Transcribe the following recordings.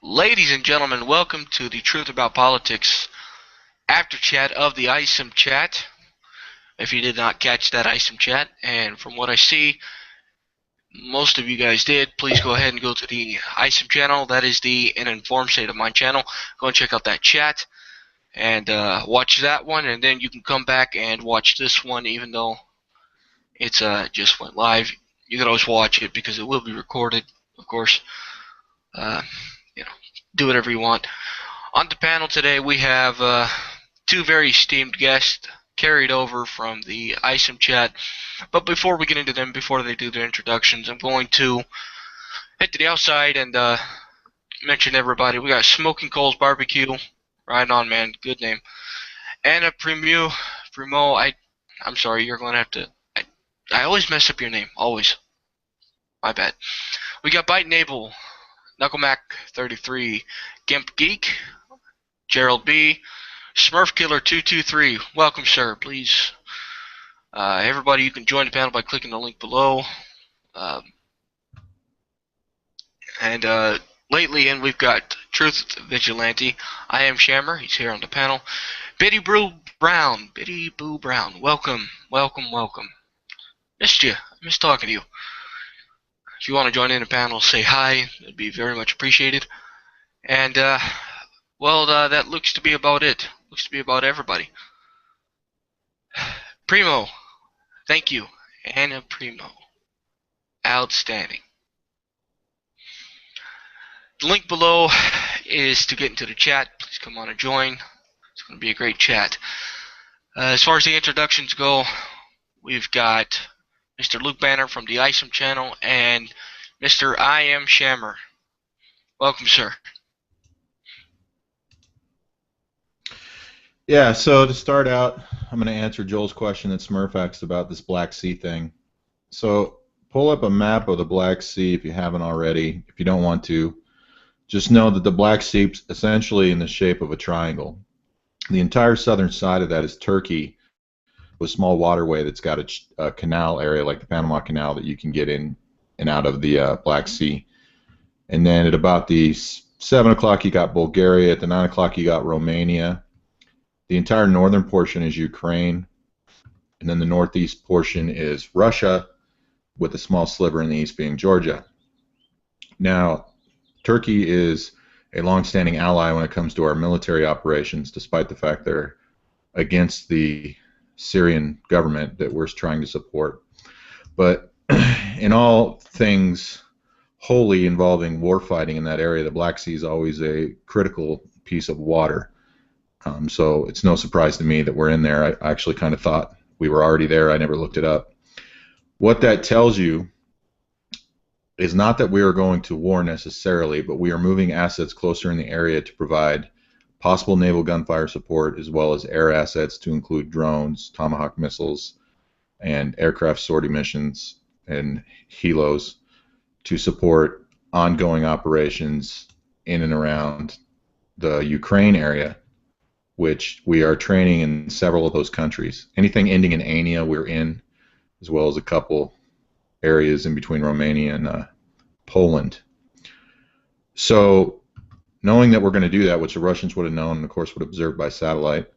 Ladies and gentlemen, welcome to the Truth About Politics after chat of the AISOM chat. If you did not catch that AISOM chat, and from what I see, most of you guys did, please go ahead and go to the AISOM channel. That is the An Informed State of Mind channel. Go and check out that chat and watch that one, and then you can come back and watch this one, even though it's just went live. You can always watch it because it will be recorded, of course. Uh, you know, do whatever you want. On the panel today, we have two very esteemed guests carried over from the AISOM chat. But before we get into them, before they do their introductions, I'm going to head to the outside and mention everybody. We got Smoking Coals Barbecue. Right on, man. Good name. Anna Primo. I'm sorry. You're going to have to. I always mess up your name. Always. My bad. We got Bite Nable, Knucklemac 33, Gimp Geek, Gerald B, Smurf Killer 223. Welcome, sir. Please, everybody, you can join the panel by clicking the link below. And lately, and we've got Truth Vigilante. I am Shammer. He's here on the panel. Biddy Boo Brown. Biddy Boo Brown. Welcome, welcome, welcome. Missed you. I missed talking to you. If you want to join in the panel, say hi. It'd be very much appreciated. And, that looks to be about it. Looks to be about everybody. Primo. Thank you. Anna Primo. Outstanding. The link below is to get into the chat. Please come on and join. It's going to be a great chat. As far as the introductions go, we've got Mr. Luke Banner from the AISOM channel and Mr. I Am Shammer. Welcome, sir. Yeah, so to start out, I'm going to answer Joel's question that Smurf asked about this Black Sea thing. So pull up a map of the Black Sea if you haven't already. If you don't want to, just know that the Black Sea is essentially in the shape of a triangle. The entire southern side of that is Turkey, with a small waterway that's got a canal area like the Panama Canal that you can get in and out of the Black Sea. And then at about the 7 o'clock you got Bulgaria, at the 9 o'clock you got Romania. The entire northern portion is Ukraine, and then the northeast portion is Russia, with a small sliver in the east being Georgia. Now, Turkey is a long-standing ally when it comes to our military operations, despite the fact they're against the Syrian government that we're trying to support. But in all things wholly involving warfighting in that area, the Black Sea is always a critical piece of water. So it's no surprise to me that we're in there. I actually kind of thought we were already there. I never looked it up. What that tells you is not that we are going to war necessarily, but we are moving assets closer in the area to provide possible naval gunfire support, as well as air assets to include drones, Tomahawk missiles, and aircraft sortie missions and helos to support ongoing operations in and around the Ukraine area, which we are training in several of those countries. Anything ending in Ania, we're in, as well as a couple areas in between Romania and Poland. So knowing that we're going to do that, which the Russians would have known and, of course, would have observed by satellite,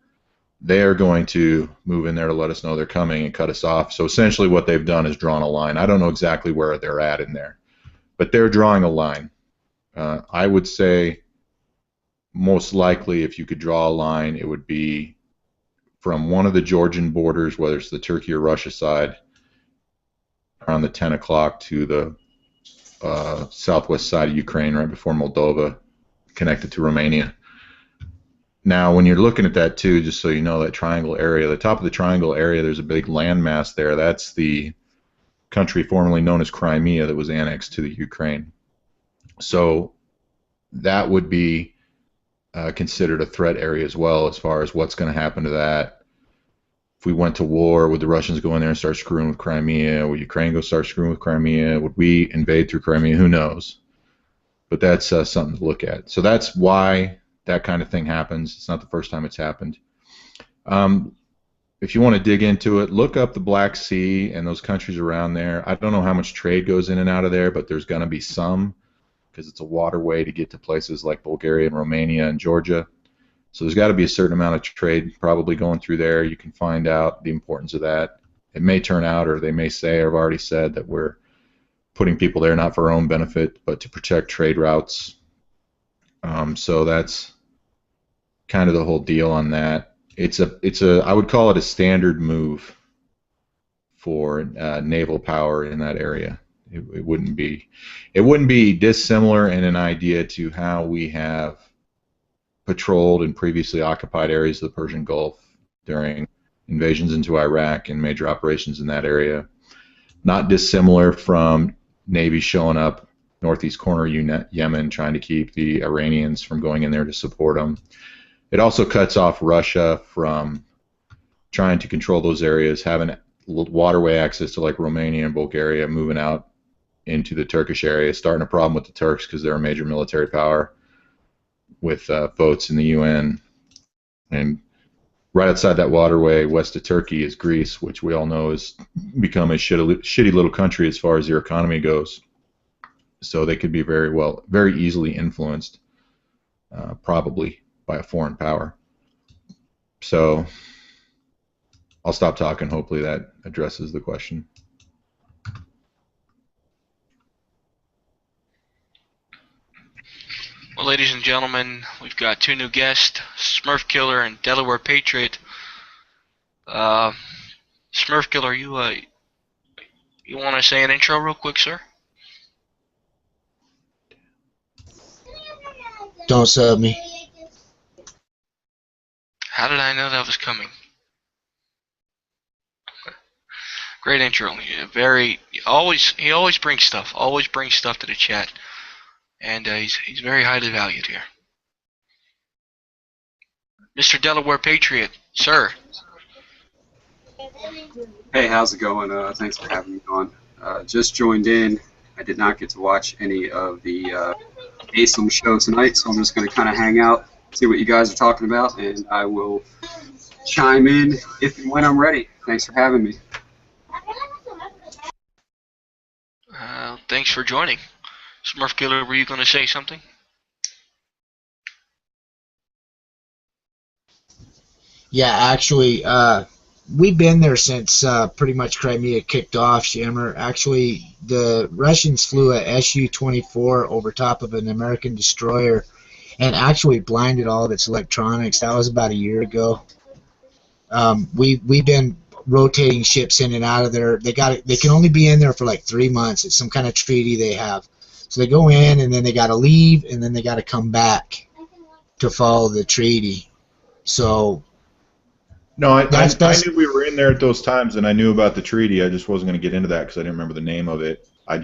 they are going to move in there to let us know they're coming and cut us off. So essentially what they've done is drawn a line. I don't know exactly where they're at in there, but they're drawing a line. I would say most likely if you could draw a line, it would be from one of the Georgian borders, whether it's the Turkey or Russia side, around the 10 o'clock to the southwest side of Ukraine, right before Moldova, connected to Romania. Now, when you're looking at that too, just so you know, that triangle area, the top of the triangle area, there's a big landmass there. That's the country formerly known as Crimea that was annexed to the Ukraine. So that would be considered a threat area as well, as far as what's going to happen to that. If we went to war, would the Russians go in there and start screwing with Crimea? Would Ukraine go start screwing with Crimea? Would we invade through Crimea? Who knows? But that's something to look at. So that's why that kind of thing happens. It's not the first time it's happened. If you want to dig into it, look up the Black Sea and those countries around there. I don't know how much trade goes in and out of there, but there's going to be some. because it's a waterway to get to places like Bulgaria and Romania and Georgia. So there's got to be a certain amount of trade probably going through there. You can find out the importance of that. It may turn out, or they may say, or have already said, that we're putting people there not for our own benefit, but to protect trade routes. So that's kind of the whole deal on that. I would call it a standard move for naval power in that area. It wouldn't be dissimilar in an idea to how we have patrolled in previously occupied areas of the Persian Gulf during invasions into Iraq and major operations in that area. Not dissimilar from Navy showing up northeast corner of Yemen trying to keep the Iranians from going in there to support them. It also cuts off Russia from trying to control those areas, having waterway access to like Romania and Bulgaria, moving out into the Turkish area, starting a problem with the Turks because they're a major military power with votes in the UN. And right outside that waterway, west of Turkey, is Greece, which we all know has become a shitty little country as far as their economy goes. So they could be very easily influenced, probably by a foreign power. So I'll stop talking. Hopefully that addresses the question. Well, ladies and gentlemen, we've got two new guests, Smurf Killer and Delaware Patriot. Smurf Killer, you want to say an intro real quick, sir? Don't sub me. How did I know that was coming? Great intro. He always brings stuff. Always brings stuff to the chat, and he's very highly valued here. Mr. Delaware Patriot, sir. Hey, how's it going? Thanks for having me on. Just joined in. I did not get to watch any of the AISOM show tonight, so I'm just going to kind of hang out, see what you guys are talking about, and I will chime in if and when I'm ready. Thanks for having me. Thanks for joining. Smurf Killer, were you going to say something? Yeah, actually, we've been there since pretty much Crimea kicked off, Shimmer. Actually, the Russians flew a Su-24 over top of an American destroyer and actually blinded all of its electronics. That was about a year ago. We've been rotating ships in and out of there. They can only be in there for like 3 months. It's some kind of treaty they have. So they go in and then they got to leave and then they got to come back to follow the treaty. So no, I knew we were in there at those times, and I knew about the treaty. I just wasn't going to get into that because I didn't remember the name of it. I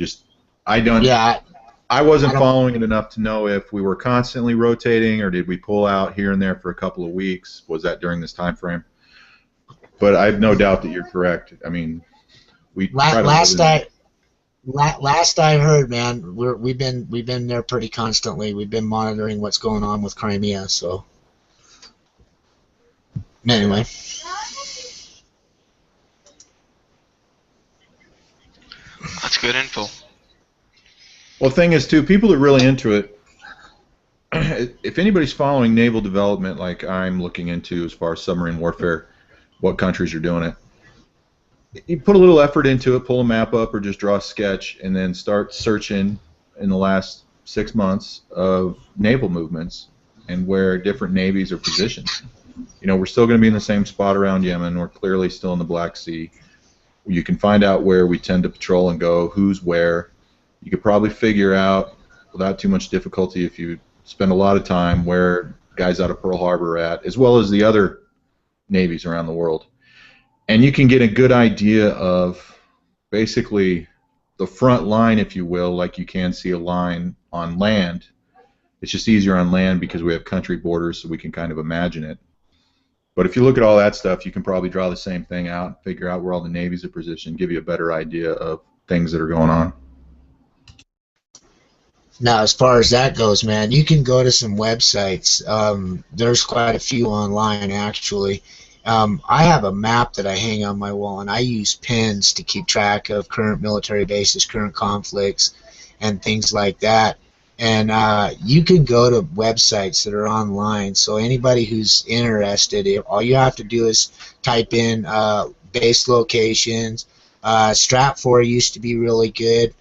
wasn't following it enough to know if we were constantly rotating or did we pull out here and there for a couple of weeks. Was that during this time frame? But I have no doubt that you're correct. I mean, last I heard, man, we've been there pretty constantly. We've been monitoring what's going on with Crimea. So anyway, that's good info. Well, the thing is, too, people are really into it. If anybody's following naval development like I'm looking into as far as submarine warfare, what countries are doing it, you put a little effort into it, pull a map up or just draw a sketch, and then start searching in the last 6 months of naval movements and where different navies are positioned. You know, we're still going to be in the same spot around Yemen. We're clearly still in the Black Sea. You can find out where we tend to patrol and go, who's where. You could probably figure out without too much difficulty if you spend a lot of time where guys out of Pearl Harbor are at, as well as the other navies around the world. And you can get a good idea of basically the front line, if you will, like you can see a line on land. It's just easier on land because we have country borders, so we can kind of imagine it. But if you look at all that stuff, you can probably draw the same thing out, figure out where all the navies are positioned, give you a better idea of things that are going on. now as far as that goes, man, you can go to some websites. There's quite a few online, actually. I have a map that I hang on my wall, and I use pins to keep track of current military bases, current conflicts, and things like that. And you can go to websites that are online. So anybody who's interested, all you have to do is type in base locations. Stratfor used to be really good.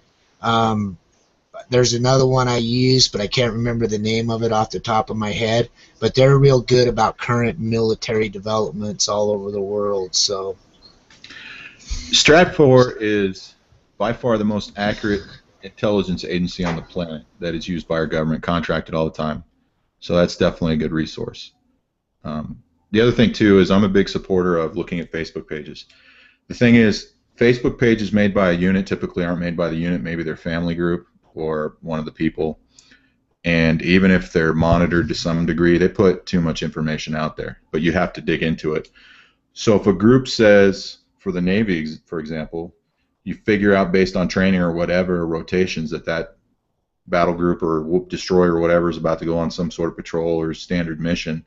There's another one I use, but I can't remember the name of it off the top of my head. But they're real good about current military developments all over the world. So Stratfor is by far the most accurate intelligence agency on the planet that is used by our government, contracted all the time. So that's definitely a good resource. The other thing, too, is I'm a big supporter of looking at Facebook pages. The thing is, Facebook pages made by a unit typically aren't made by the unit, maybe their family group or one of the people. And even if they're monitored to some degree, they put too much information out there, but you have to dig into it. So if a group says, for the Navy, for example, you figure out based on training or whatever rotations that battle group or destroyer or whatever is about to go on some sort of patrol or standard mission,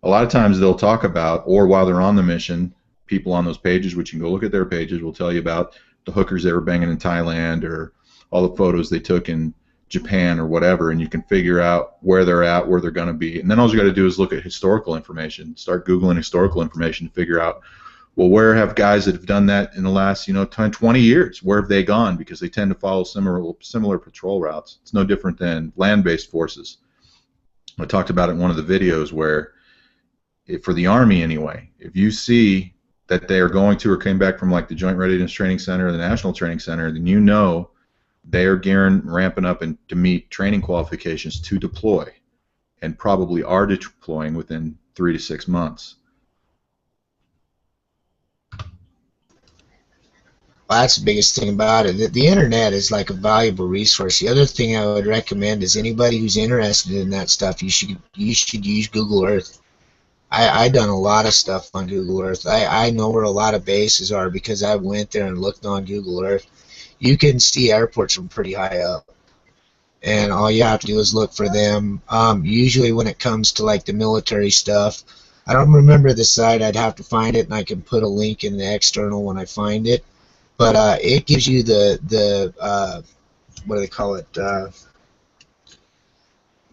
a lot of times they'll talk about, or while they're on the mission, people on those pages, which you can go look at their pages, will tell you about the hookers they were banging in Thailand or all the photos they took in Japan or whatever, and you can figure out where they're at, where they're going to be. And then all you got to do is look at historical information, start Googling historical information to figure out, well, where have guys that have done that in the last 10, 20 years, where have they gone? Because they tend to follow similar patrol routes. It's no different than land-based forces. I talked about it in one of the videos where, for the Army anyway, if you see that they are going to or came back from like the Joint Readiness Training Center or the National Training Center, then you know they are ramping up to meet training qualifications to deploy, and probably are deploying within 3 to 6 months. Well, that's the biggest thing about it. The internet is like a valuable resource. The other thing I would recommend is anybody who's interested in that stuff, you should use Google Earth. I done a lot of stuff on Google Earth. I know where a lot of bases are because I went there and looked on Google Earth. You can see airports from pretty high up, and all you have to do is look for them. Usually when it comes to like the military stuff, I don't remember the site. I'd have to find it, and I can put a link in the external when I find it. But it gives you the what do they call it?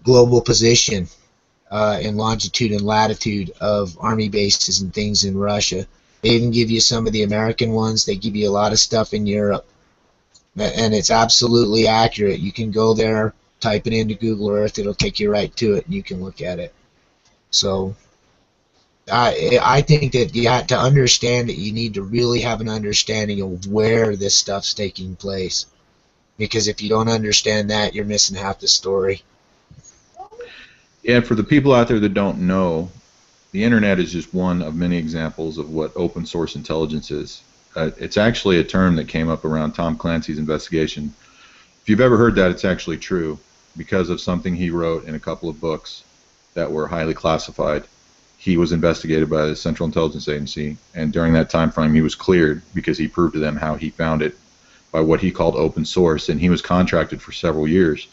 Global position in longitude and latitude of Army bases and things in Russia. They even give you some of the American ones. They give you a lot of stuff in Europe. And it's absolutely accurate. You can go there, type it into Google Earth, it'll take you right to it, and you can look at it. So I think that you have to understand it. You need to really have an understanding of where this stuff's taking place. Because if you don't understand that, you're missing half the story. Yeah, for the people out there that don't know, the internet is just one of many examples of what open source intelligence is. It's actually a term that came up around Tom Clancy's investigation. If you've ever heard that, it's actually true because of something he wrote in a couple of books that were highly classified. He was investigated by the Central Intelligence Agency, and during that time frame he was cleared because he proved to them how he found it by what he called open source, and he was contracted for several years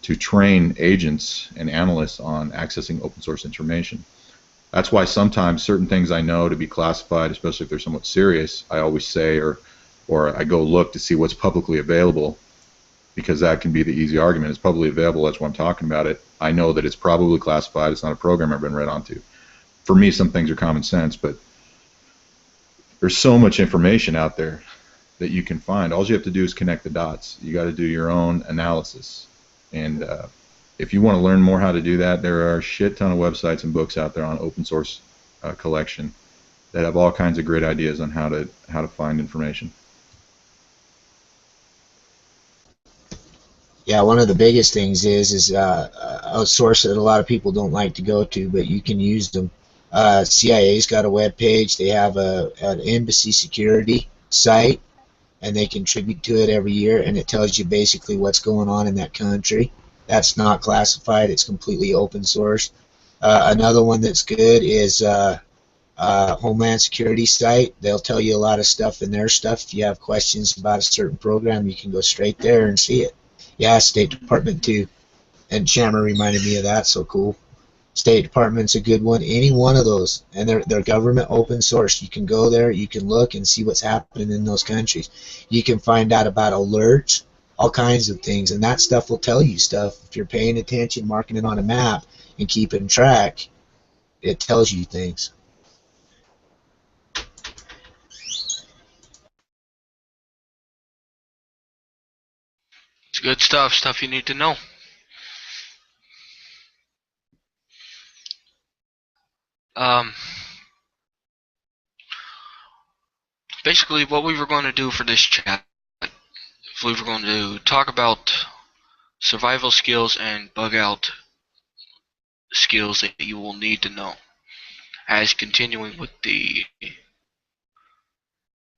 to train agents and analysts on accessing open source information. That's why sometimes certain things I know to be classified, especially if they're somewhat serious, I always say, or I go look to see what's publicly available, because that can be the easy argument. It's publicly available, that's why I'm talking about it. I know that it's probably classified, it's not a program I've been read onto. For me, some things are common sense, but there's so much information out there that you can find. All you have to do is connect the dots. You got to do your own analysis. And if you want to learn more how to do that, there are a shit ton of websites and books out there on open source collection that have all kinds of great ideas on how to find information. Yeah, one of the biggest things is a source that a lot of people don't like to go to, but you can use them. CIA's got a web page. They have an embassy security site, and they contribute to it every year, and it tells you basically what's going on in that country. That's not classified. It's completely open source. Another one that's good is Homeland Security site. They'll tell you a lot of stuff in their stuff. If you have questions about a certain program, you can go straight there and see it. Yeah, State Department too. And Shammer reminded me of that, so cool. State Department's a good one. Any one of those. And they're government open source. You can go there, you can look and see what's happening in those countries. You can find out about alerts. all kinds of things, and that stuff will tell you stuff. If you're paying attention, marking it on a map, and keeping track, it tells you things. It's good stuff, stuff you need to know. Basically, what we were going to do for this chat, we were going to talk about survival skills and bug out skills that you will need to know, as continuing with the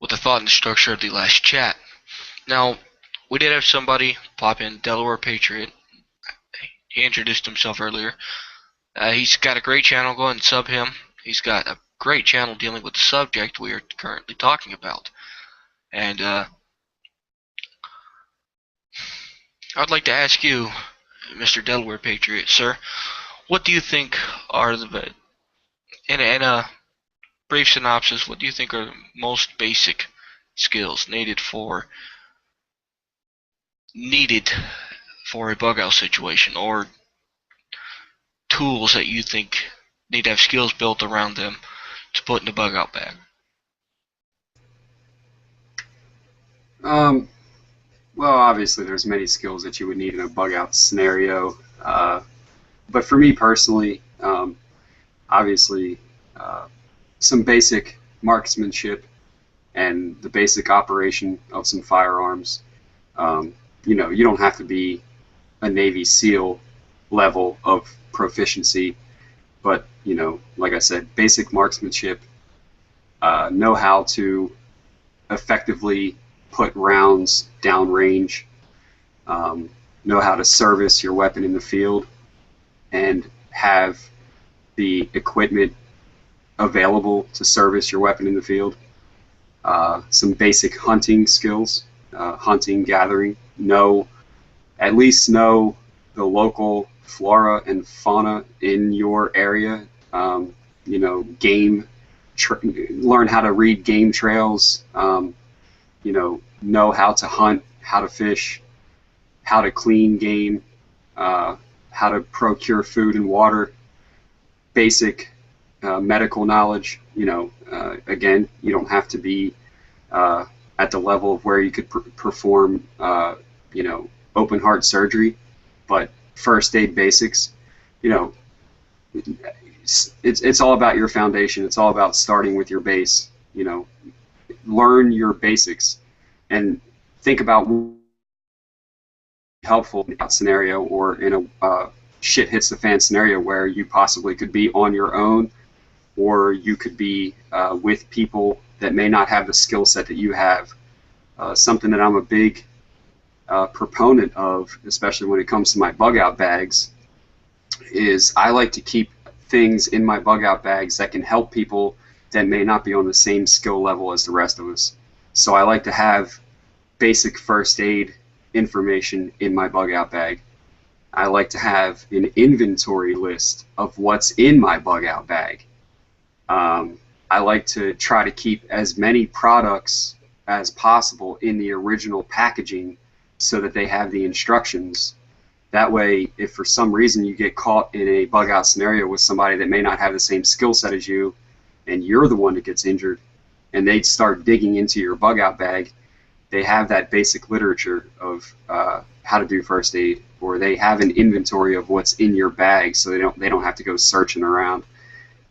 thought and structure of the last chat. Now, we did have somebody pop in, Delaware Patriot. He introduced himself earlier. He's got a great channel. Go ahead and sub him. He's got a great channel dealing with the subject we are currently talking about. And I'd like to ask you, Mr. Delaware Patriot, sir, what do you think are the, in a brief synopsis, what do you think are the most basic skills needed for a bug out situation, or tools that you think need to have skills built around them to put in the bug out bag? Well, obviously there's many skills that you would need in a bug out scenario, but for me personally, obviously some basic marksmanship and the basic operation of some firearms. You know, you don't have to be a Navy SEAL level of proficiency, but, you know, like I said, basic marksmanship, know how to effectively put rounds downrange, know how to service your weapon in the field, and have the equipment available to service your weapon in the field. Some basic hunting skills, hunting, gathering, at least know the local flora and fauna in your area. You know, learn how to read game trails. You know how to hunt, how to fish, how to clean game, how to procure food and water, basic medical knowledge. You know, again, you don't have to be at the level of where you could perform, you know, open heart surgery, but first aid basics. You know, it's all about your foundation. It's all about starting with your base. You know, learn your basics and think about helpful in that scenario, or in a shit hits the fan scenario where you possibly could be on your own, or you could be with people that may not have the skill set that you have. Something that I'm a big proponent of, especially when it comes to my bug out bags, is I like to keep things in my bug out bags that can help people that may not be on the same skill level as the rest of us. So I like to have basic first aid information in my bug out bag. I like to have an inventory list of what's in my bug out bag. I like to try to keep as many products as possible in the original packaging so that they have the instructions. That way, if for some reason you get caught in a bug out scenario with somebody that may not have the same skill set as you, and you're the one that gets injured, and they start digging into your bug out bag, they have that basic literature of how to do first aid, or they have an inventory of what's in your bag, so they don't have to go searching around.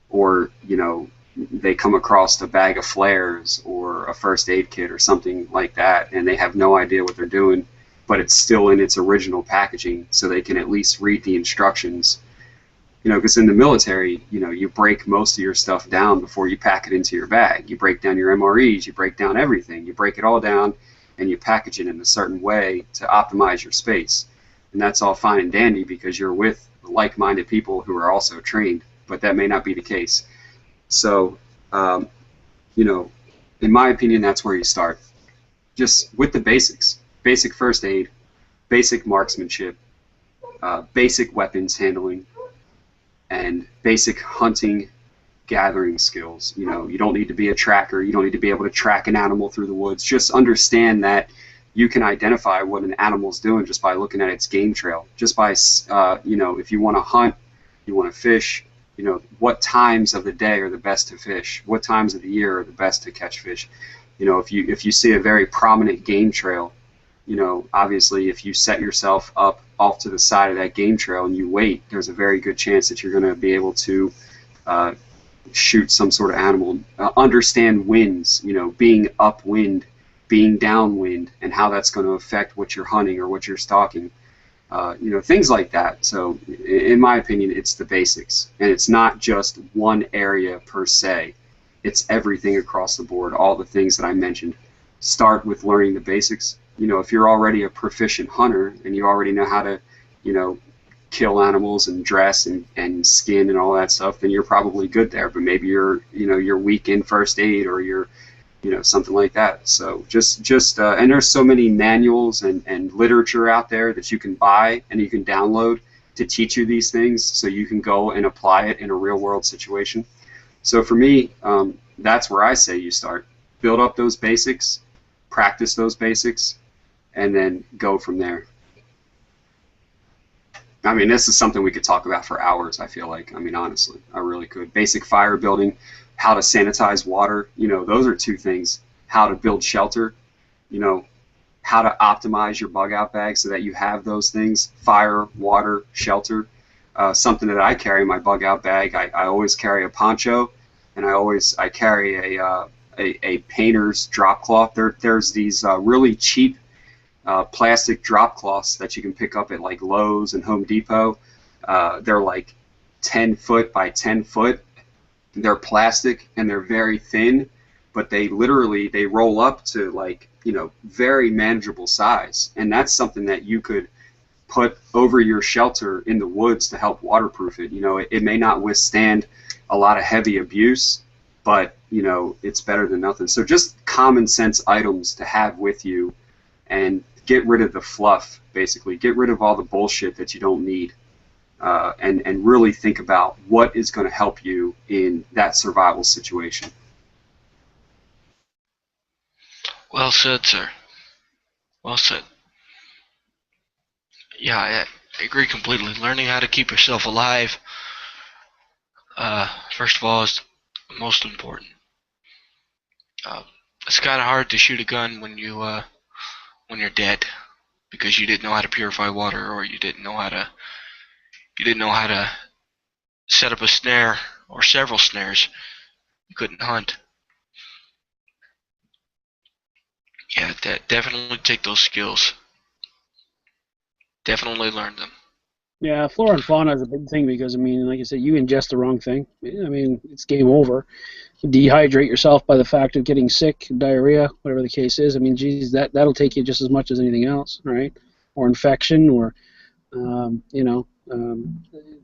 Or, you know, they come across a bag of flares or a first aid kit or something like that, and they have no idea what they're doing, but it's still in its original packaging, so they can at least read the instructions. You know, because in the military, you know, you break most of your stuff down before you pack it into your bag. You break down your MREs, you break down everything. You break it all down, and you package it in a certain way to optimize your space. And that's all fine and dandy because you're with like-minded people who are also trained, but that may not be the case. So, you know, in my opinion, that's where you start. Just with the basics. Basic first aid, basic marksmanship, basic weapons handling, and basic hunting, gathering skills. You know, you don't need to be a tracker. You don't need to be able to track an animal through the woods. Just understand that you can identify what an animal's doing just by looking at its game trail, just by, you know, if you want to hunt, you want to fish, you know, what times of the day are the best to fish, what times of the year are the best to catch fish. You know, if you see a very prominent game trail, you know, obviously if you set yourself up off to the side of that game trail and you wait, there's a very good chance that you're going to be able to shoot some sort of animal. Understand winds, you know, being upwind, being downwind, and how that's going to affect what you're hunting or what you're stalking. You know, things like that. So in my opinion, it's the basics, and it's not just one area per se. It's everything across the board, all the things that I mentioned. Start with learning the basics. You know, if you're already a proficient hunter and you already know how to, you know, kill animals and dress and skin and all that stuff, then you're probably good there. But maybe you're, you know, you're weak in first aid, or you're, you know, something like that. So just and there's so many manuals and literature out there that you can buy and you can download to teach you these things, so you can go and apply it in a real world situation. So for me, that's where I say you start. Build up those basics, practice those basics, and then go from there. I mean, this is something we could talk about for hours, I feel like. I mean, honestly, I really could. Basic fire building, how to sanitize water, you know, those are two things. How to build shelter, you know, how to optimize your bug out bag so that you have those things: fire, water, shelter. Something that I carry in my bug out bag, I always carry a poncho, and I carry a painter's drop cloth. There's these really cheap plastic drop cloths that you can pick up at like Lowe's and Home Depot. They're like 10 foot by 10 foot. They're plastic and they're very thin, but they roll up to, like, you know, very manageable size. And that's something that you could put over your shelter in the woods to help waterproof it. You know, it may not withstand a lot of heavy abuse, but, you know, it's better than nothing. So just common sense items to have with you, and get rid of the fluff, basically. Get rid of all the bullshit that you don't need, and really think about what is going to help you in that survival situation. Well said, sir. Well said. Yeah, I agree completely. Learning how to keep yourself alive, first of all, is most important. It's kind of hard to shoot a gun when you're dead, because you didn't know how to purify water, or you didn't know how to set up a snare or several snares. You couldn't hunt. Yeah, definitely take those skills. Definitely learn them. Yeah, flora and fauna is a big thing, because, I mean, like I said, you ingest the wrong thing, I mean, it's game over. You dehydrate yourself by the fact of getting sick, diarrhea, whatever the case is. I mean, geez, that'll take you just as much as anything else, right? Or infection, or you know,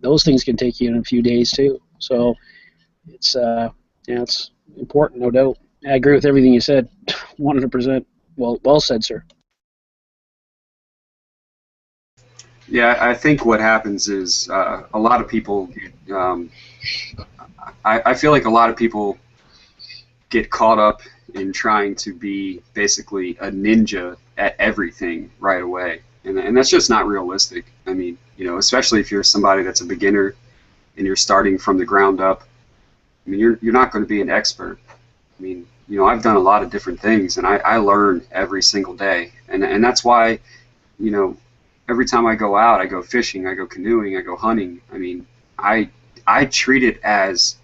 those things can take you in a few days too. So it's yeah, it's important, no doubt. I agree with everything you said, 100%. Well said, sir. Yeah, I think what happens is a lot of people, I feel like a lot of people get caught up in trying to be basically a ninja at everything right away. And that's just not realistic. I mean, you know, especially if you're somebody that's a beginner and you're starting from the ground up. I mean, you're not going to be an expert. I mean, you know, I've done a lot of different things, and I learn every single day. And that's why, you know, every time I go out, I go fishing, I go canoeing, I go hunting. I mean, I treat it as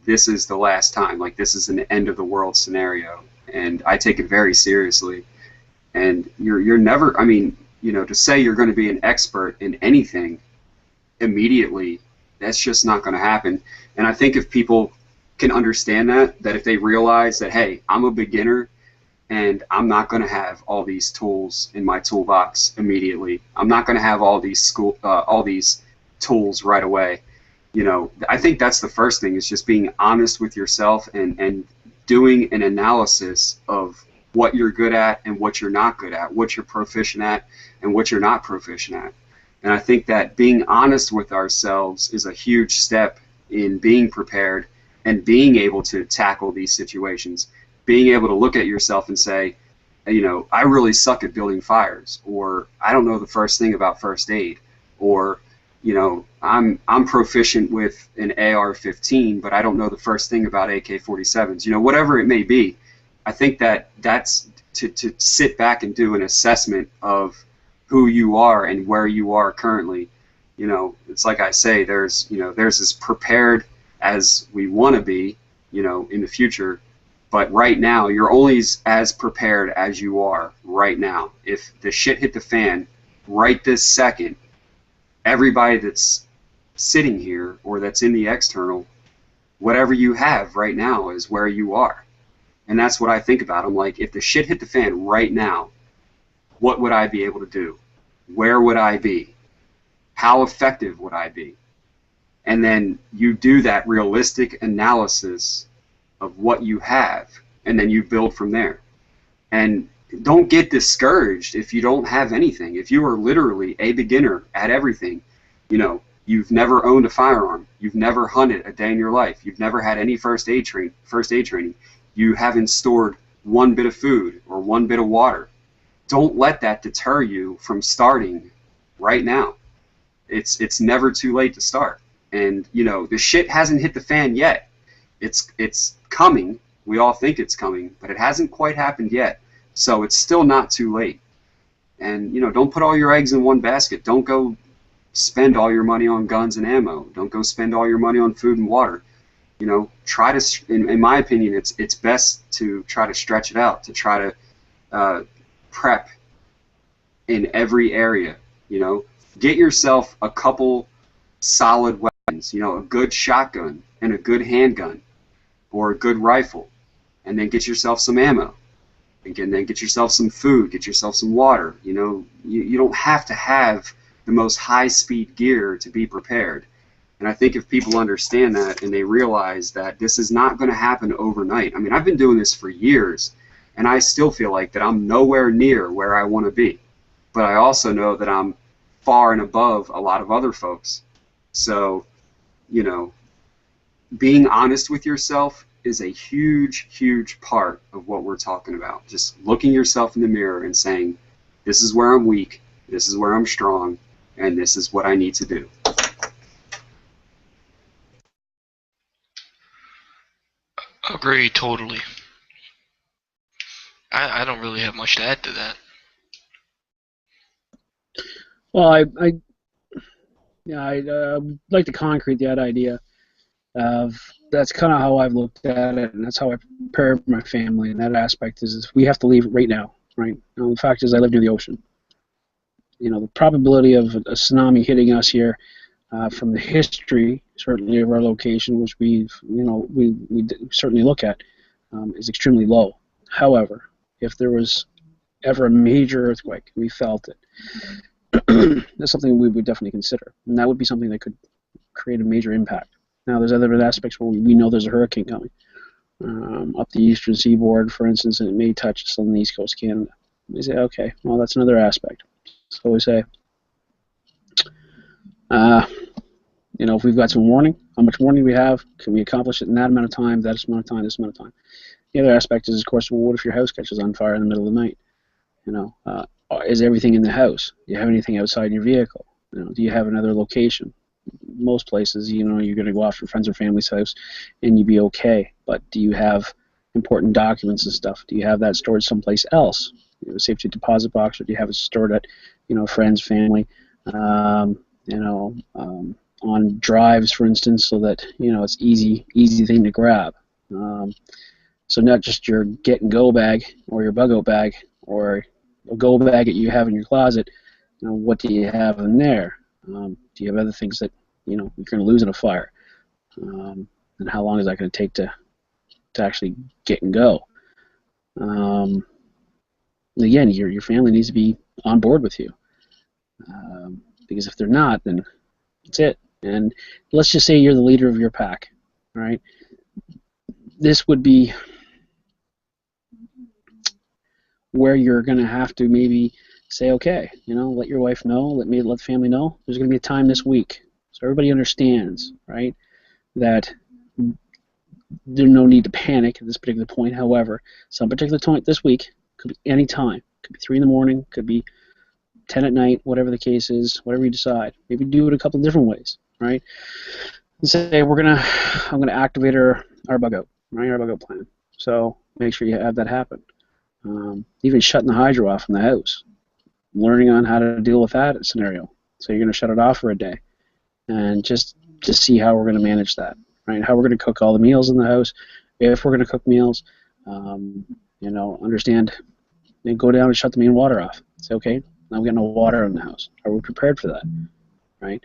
this is the last time. Like, this is an end of the world scenario, and I take it very seriously. And you're never, I mean, you know, to say you're going to be an expert in anything immediately, that's just not going to happen. And I think if people can understand that if they realize that, hey, I'm a beginner and I'm not going to have all these tools in my toolbox immediately. I'm not going to have all these tools right away. You know, I think that's the first thing, is just being honest with yourself and doing an analysis of what you're good at and what you're not good at, what you're proficient at and what you're not proficient at. And I think that being honest with ourselves is a huge step in being prepared and being able to tackle these situations. Being able to look at yourself and say, you know, I really suck at building fires, or I don't know the first thing about first aid, or, you know, I'm proficient with an AR-15, but I don't know the first thing about AK-47s. You know, whatever it may be, I think that's to sit back and do an assessment of who you are and where you are currently. You know, it's like I say, there's as prepared as we want to be, you know, in the future. But right now, you're only as prepared as you are right now. If the shit hit the fan right this second, everybody that's sitting here or that's in the external, whatever you have right now is where you are. And that's what I think about. I'm like, if the shit hit the fan right now, what would I be able to do? Where would I be? How effective would I be? And then you do that realistic analysis of what you have, and then you build from there. And don't get discouraged if you don't have anything. If you are literally a beginner at everything, you know, you've never owned a firearm, you've never hunted a day in your life, you've never had any first aid training, you haven't stored one bit of food or one bit of water, don't let that deter you from starting right now. It's never too late to start. And you know, the shit hasn't hit the fan yet. It's coming. We all think it's coming, but it hasn't quite happened yet. So it's still not too late. And you know, don't put all your eggs in one basket. Don't go spend all your money on guns and ammo. Don't go spend all your money on food and water. You know, try to, in my opinion, it's best to try to stretch it out, to try to prep in every area. You know, get yourself a couple solid weapons. You know, a good shotgun and a good handgun, or a good rifle, and then get yourself some ammo. And then get yourself some food, get yourself some water. You know, you don't have to have the most high-speed gear to be prepared. And I think if people understand that and they realize that this is not going to happen overnight. I mean, I've been doing this for years, and I still feel like that I'm nowhere near where I want to be. But I also know that I'm far and above a lot of other folks. So, you know, being honest with yourself is a huge, huge part of what we're talking about. Just looking yourself in the mirror and saying, this is where I'm weak, this is where I'm strong, and this is what I need to do. Agree totally. I don't really have much to add to that. Well, I'd like to concrete that idea of that's kind of how I've looked at it, and that's how I prepare for my family. And that aspect is we have to leave right now, right? The fact is, I live near the ocean. You know, the probability of a tsunami hitting us here, from the history, certainly of our location, which we certainly look at, is extremely low. However, if there was ever a major earthquake, we felt it. That's something we would definitely consider, and that would be something that could create a major impact. Now, there's other aspects where we know there's a hurricane coming up the eastern seaboard, for instance, and it may touch us on the east coast of Canada. We say, okay, well, that's another aspect. So we say, you know, if we've got some warning, how much warning we have, can we accomplish it in that amount of time, that amount of time, this amount of time? The other aspect is, of course, well, what if your house catches on fire in the middle of the night? You know, is everything in the house? Do you have anything outside in your vehicle? You know, do you have another location? Most places, you know, you're going to go off your friends or family's house and you'd be okay. But do you have important documents and stuff? Do you have that stored someplace else? You know, a safety deposit box, or do you have it stored at, you know, friends, family, on drives, for instance, so that, you know, it's easy thing to grab. So not just your get and go bag or your bug out bag or a go bag that you have in your closet. You know, what do you have in there? Do you have other things that, you know, you're going to lose in a fire? And how long is that going to take to actually get and go? Again, your family needs to be on board with you, because if they're not, then that's it. And let's just say you're the leader of your pack, all right? This would be where you're going to have to maybe say, okay, you know, let your wife know, let the family know, there's going to be a time this week. So everybody understands, right, that there's no need to panic at this particular point. However, some particular point this week, Could be any time. Could be 3 in the morning. Could be 10 at night. Whatever the case is. Whatever you decide. Maybe do it a couple of different ways, right? And say I'm gonna activate our bug out, right? Our bug out plan. So make sure you have that happen. Even shutting the hydro off in the house. Learning on how to deal with that scenario. So you're going to shut it off for a day, and just to see how we're going to manage that, right? How we're going to cook all the meals in the house, if we're going to cook meals, understand, and go down and shut the main water off. Say, okay, now we got no water in the house. Are we prepared for that, right?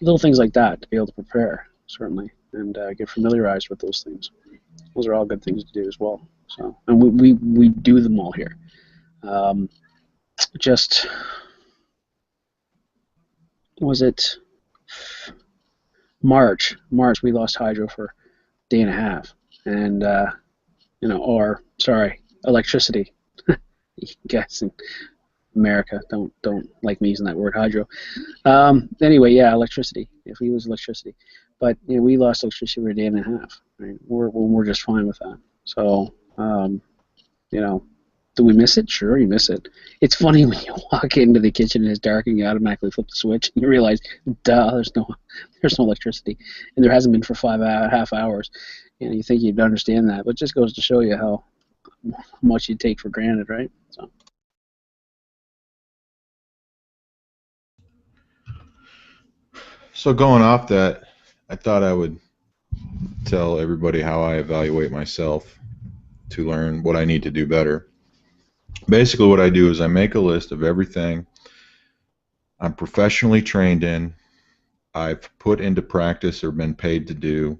Little things like that to be able to prepare, certainly, and get familiarized with those things. Those are all good things to do as well. So, and we do them all here. Just was it March we lost hydro for a day and a half, and electricity. You guys in America don't like me using that word, hydro. Anyway, yeah, electricity. If we lose electricity, but we lost electricity for a day and a half. Right? We're just fine with that. So do we miss it? Sure, you miss it. It's funny when you walk into the kitchen and it's dark and you automatically flip the switch and you realize, duh, there's no electricity, and there hasn't been for half hours. You think you'd understand that, but it just goes to show you how much you take for granted, right? So going off that, I thought I would tell everybody how I evaluate myself to learn what I need to do better. Basically what I do is I make a list of everything I'm professionally trained in, I've put into practice or been paid to do.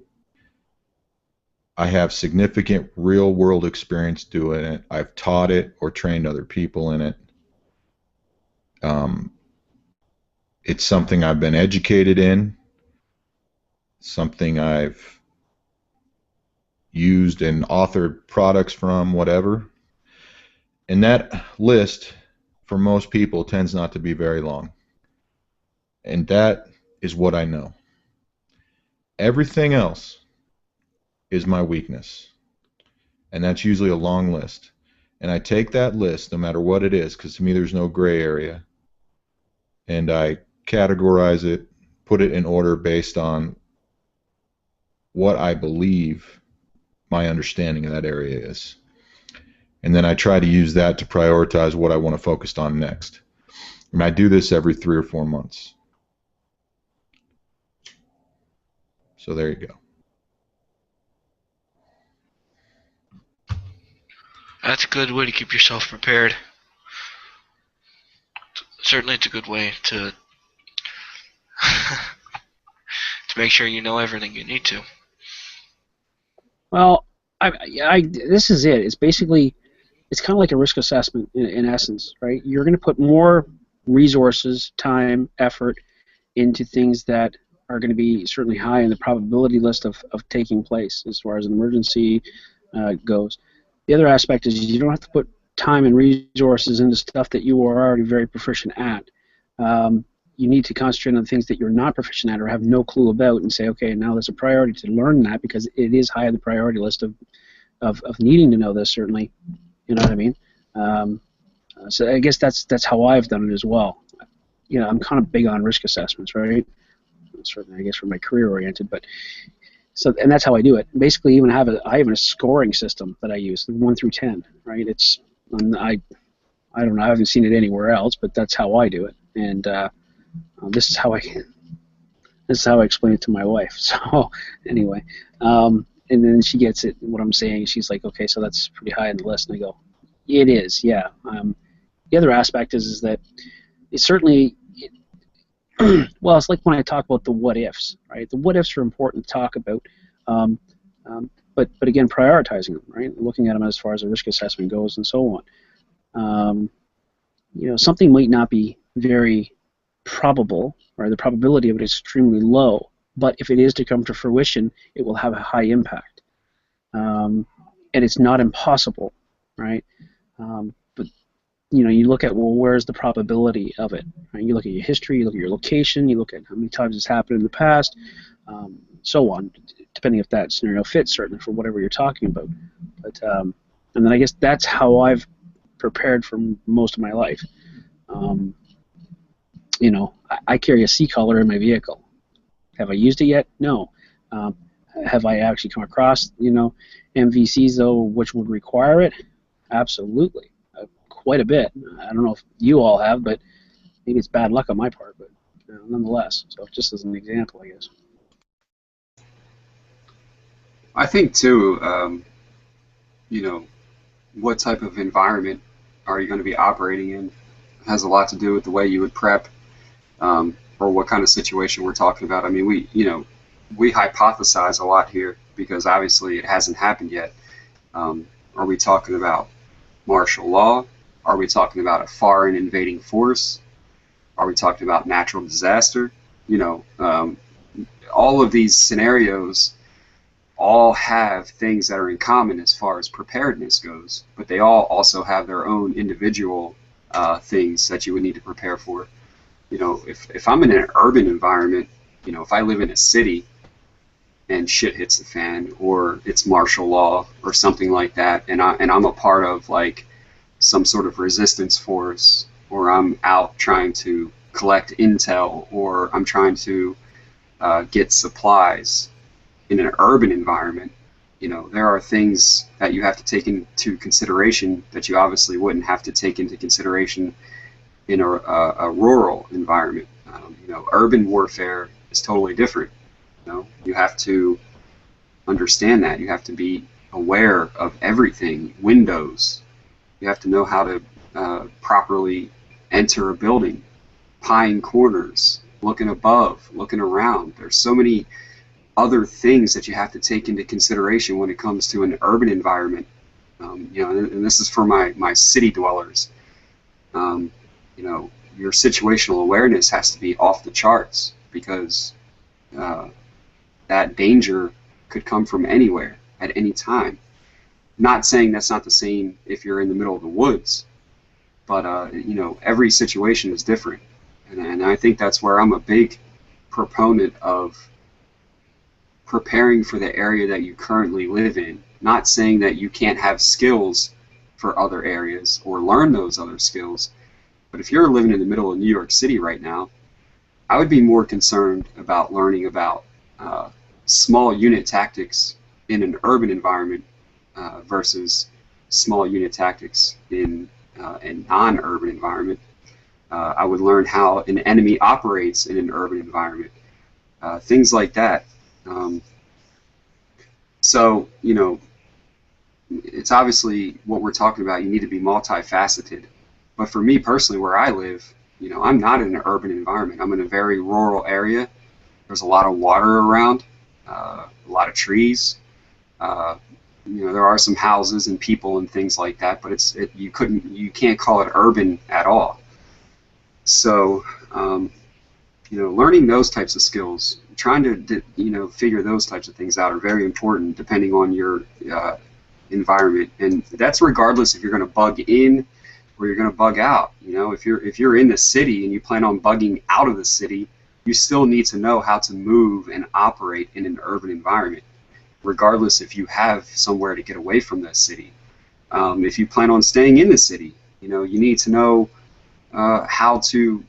I have significant real-world experience doing it. I've taught it or trained other people in it. It's something I've been educated in, something I've used and authored products from, whatever. And that list, for most people, tends not to be very long. And that is what I know. Everything else is my weakness. And that's usually a long list. And I take that list, no matter what it is, because to me there's no gray area, and I categorize it, put it in order based on what I believe my understanding of that area is. And then I try to use that to prioritize what I want to focus on next. And I do this every 3 or 4 months. So there you go. That's a good way to keep yourself prepared. Certainly it's a good way to to make sure you know everything you need to. Well, this is it. It's basically, it's kind of like a risk assessment in essence, right? You're going to put more resources, time, effort into things that are going to be certainly high in the probability list of taking place as far as an emergency goes. The other aspect is you don't have to put time and resources into stuff that you are already very proficient at. You need to concentrate on the things that you're not proficient at or have no clue about, and say, okay, now there's a priority to learn that, because it is high on the priority list of needing to know this, certainly. You know what I mean? So I guess that's how I've done it as well. I'm kind of big on risk assessments, right? Certainly, I guess, for my career oriented, but and that's how I do it. Basically, I have a scoring system that I use, 1 through 10, right? I don't know, I haven't seen it anywhere else, but that's how I do it, and this is how I explain it to my wife. So anyway, and then she gets it, what I'm saying. She's like, okay, so that's pretty high on the list, and I go, it is, yeah. The other aspect is that it certainly. Well, it's like when I talk about the what ifs, right? The what ifs are important to talk about, but again, prioritizing them, right? Looking at them as far as a risk assessment goes, and so on. Something might not be very probable, or the probability of it is extremely low, but if it is to come to fruition, it will have a high impact, and it's not impossible, right? But you look at, well, where's the probability of it? Right? You look at your history, you look at your location, you look at how many times it's happened in the past, so on, depending if that scenario fits, certainly, for whatever you're talking about. But and then I guess that's how I've prepared for most of my life. You know, I carry a C-color in my vehicle. Have I used it yet? No. Have I actually come across, you know, MVCs though, which would require it? Absolutely, quite a bit. I don't know if you all have, but maybe it's bad luck on my part, but nonetheless. So just as an example, I guess. I think too, you know, what type of environment are you going to be operating in has a lot to do with the way you would prep, or what kind of situation we're talking about. I mean, we hypothesize a lot here because obviously it hasn't happened yet. Are we talking about martial law? Are we talking about a foreign invading force? Are we talking about natural disaster? You know, all of these scenarios all have things that are in common as far as preparedness goes, but they all also have their own individual things that you would need to prepare for. You know, if I'm in an urban environment, you know, if I live in a city and shit hits the fan, or it's martial law or something like that, and I'm a part of like some sort of resistance force, or I'm out trying to collect intel, or I'm trying to get supplies in an urban environment, you know, there are things that you have to take into consideration that you obviously wouldn't have to take into consideration in a rural environment. You know, urban warfare is totally different. You know, you have to understand that. You have to be aware of everything. Windows. You have to know how to properly enter a building. Pine corners. Looking above. Looking around. There's so many other things that you have to take into consideration when it comes to an urban environment. You know, and this is for my city dwellers. You know, your situational awareness has to be off the charts because that danger could come from anywhere at any time. Not saying that's not the same if you're in the middle of the woods, but you know, every situation is different, and I think that's where I'm a big proponent of preparing for the area that you currently live in. Not saying that you can't have skills for other areas or learn those other skills, but if you're living in the middle of New York City right now, I would be more concerned about learning about small unit tactics in an urban environment versus small unit tactics in a non-urban environment. I would learn how an enemy operates in an urban environment, things like that. So, you know, it's obviously what we're talking about. You need to be multifaceted. But for me personally, where I live, you know, I'm not in an urban environment. I'm in a very rural area. There's a lot of water around, a lot of trees. You know, there are some houses and people and things like that, but you can't call it urban at all. So, you know, learning those types of skills, trying to, you know, figure those types of things out are very important depending on your environment, and that's regardless if you're going to bug in or you're going to bug out. You know, if you're in the city and you plan on bugging out of the city, you still need to know how to move and operate in an urban environment, regardless if you have somewhere to get away from the city. If you plan on staying in the city, you know, you need to know how to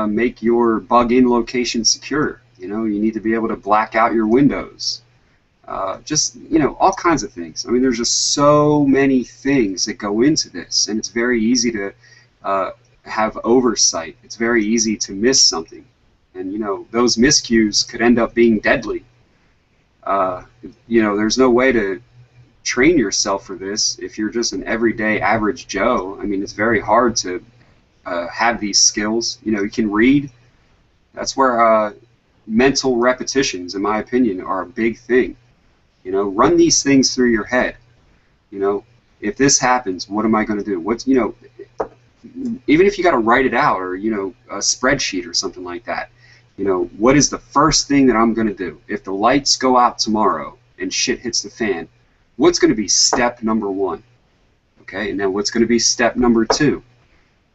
make your bug-in location secure. You know, you need to be able to black out your windows. Just, you know, all kinds of things. I mean, there's just so many things that go into this, and it's very easy to have oversight. It's very easy to miss something, and, you know, those miscues could end up being deadly. You know, there's no way to train yourself for this if you're just an everyday average Joe. I mean, it's very hard to have these skills. You know, you can read. That's where mental repetitions, in my opinion, are a big thing. You know, run these things through your head. You know, if this happens, what am I going to do? What's, you know, even if you got to write it out, or, you know, a spreadsheet or something like that. You know, what is the first thing that I'm going to do? If the lights go out tomorrow and shit hits the fan, what's going to be step number 1? Okay, and then what's going to be step number 2?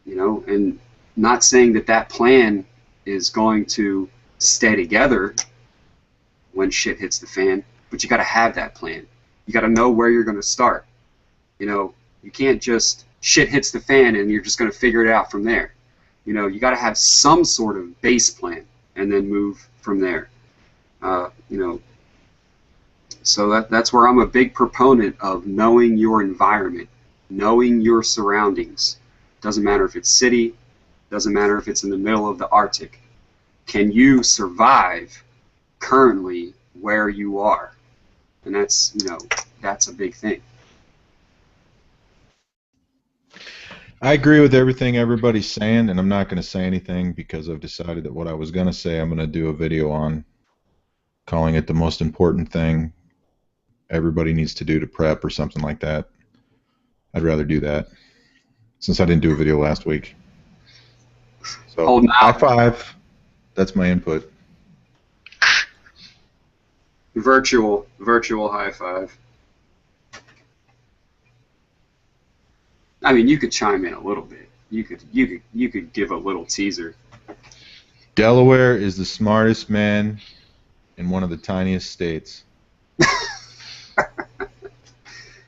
You know, and not saying that that plan is going to stay together when shit hits the fan, but you got to have that plan. You got to know where you're going to start. You know, you can't just shit hits the fan and you're just going to figure it out from there. You know, you got to have some sort of base plan and then move from there. You know, so that's where I'm a big proponent of knowing your environment, knowing your surroundings. Doesn't matter if it's city, doesn't matter if it's in the middle of the Arctic. Can you survive currently where you are? And that's, you know, that's a big thing. I agree with everything everybody's saying, and I'm not going to say anything because I've decided that what I was going to say I'm going to do a video on, calling it the most important thing everybody needs to do to prep or something like that. I'd rather do that since I didn't do a video last week. So, Holding high out. five. That's my input. Virtual high five. I mean, you could chime in a little bit. You could give a little teaser. Delaware is the smartest man in one of the tiniest states.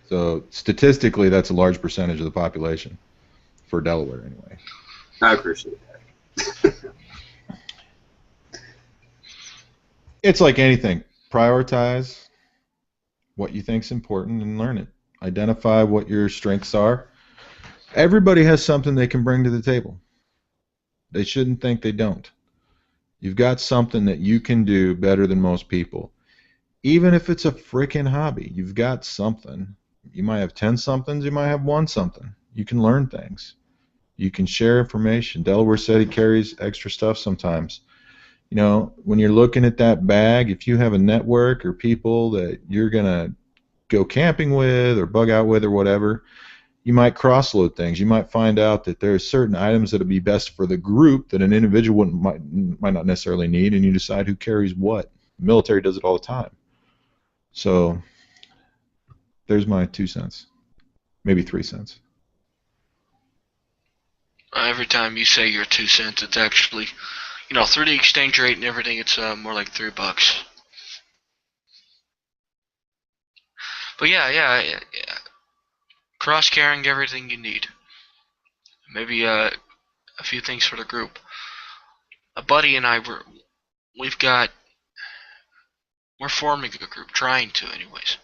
So statistically, that's a large percentage of the population for Delaware, anyway. I appreciate that. It's like anything. Prioritize what you think's important and learn it. Identify what your strengths are. Everybody has something they can bring to the table. They shouldn't think they don't. You've got something that you can do better than most people. Even if it's a freaking hobby, you've got something. You might have 10 somethings, you might have one something. You can learn things. You can share information. Delaware said he carries extra stuff sometimes. You know, when you're looking at that bag, if you have a network or people that you're going to go camping with or bug out with or whatever, you might cross-load things. You might find out that there are certain items that would be best for the group that an individual might not necessarily need, and you decide who carries what. The military does it all the time. So there's my 2 cents, maybe 3 cents. Every time you say your 2 cents, it's actually, you know, through the exchange rate and everything, it's more like $3. But yeah. Cross-carrying everything you need. Maybe a few things for the group. A buddy and I we're forming a group, trying to, anyways.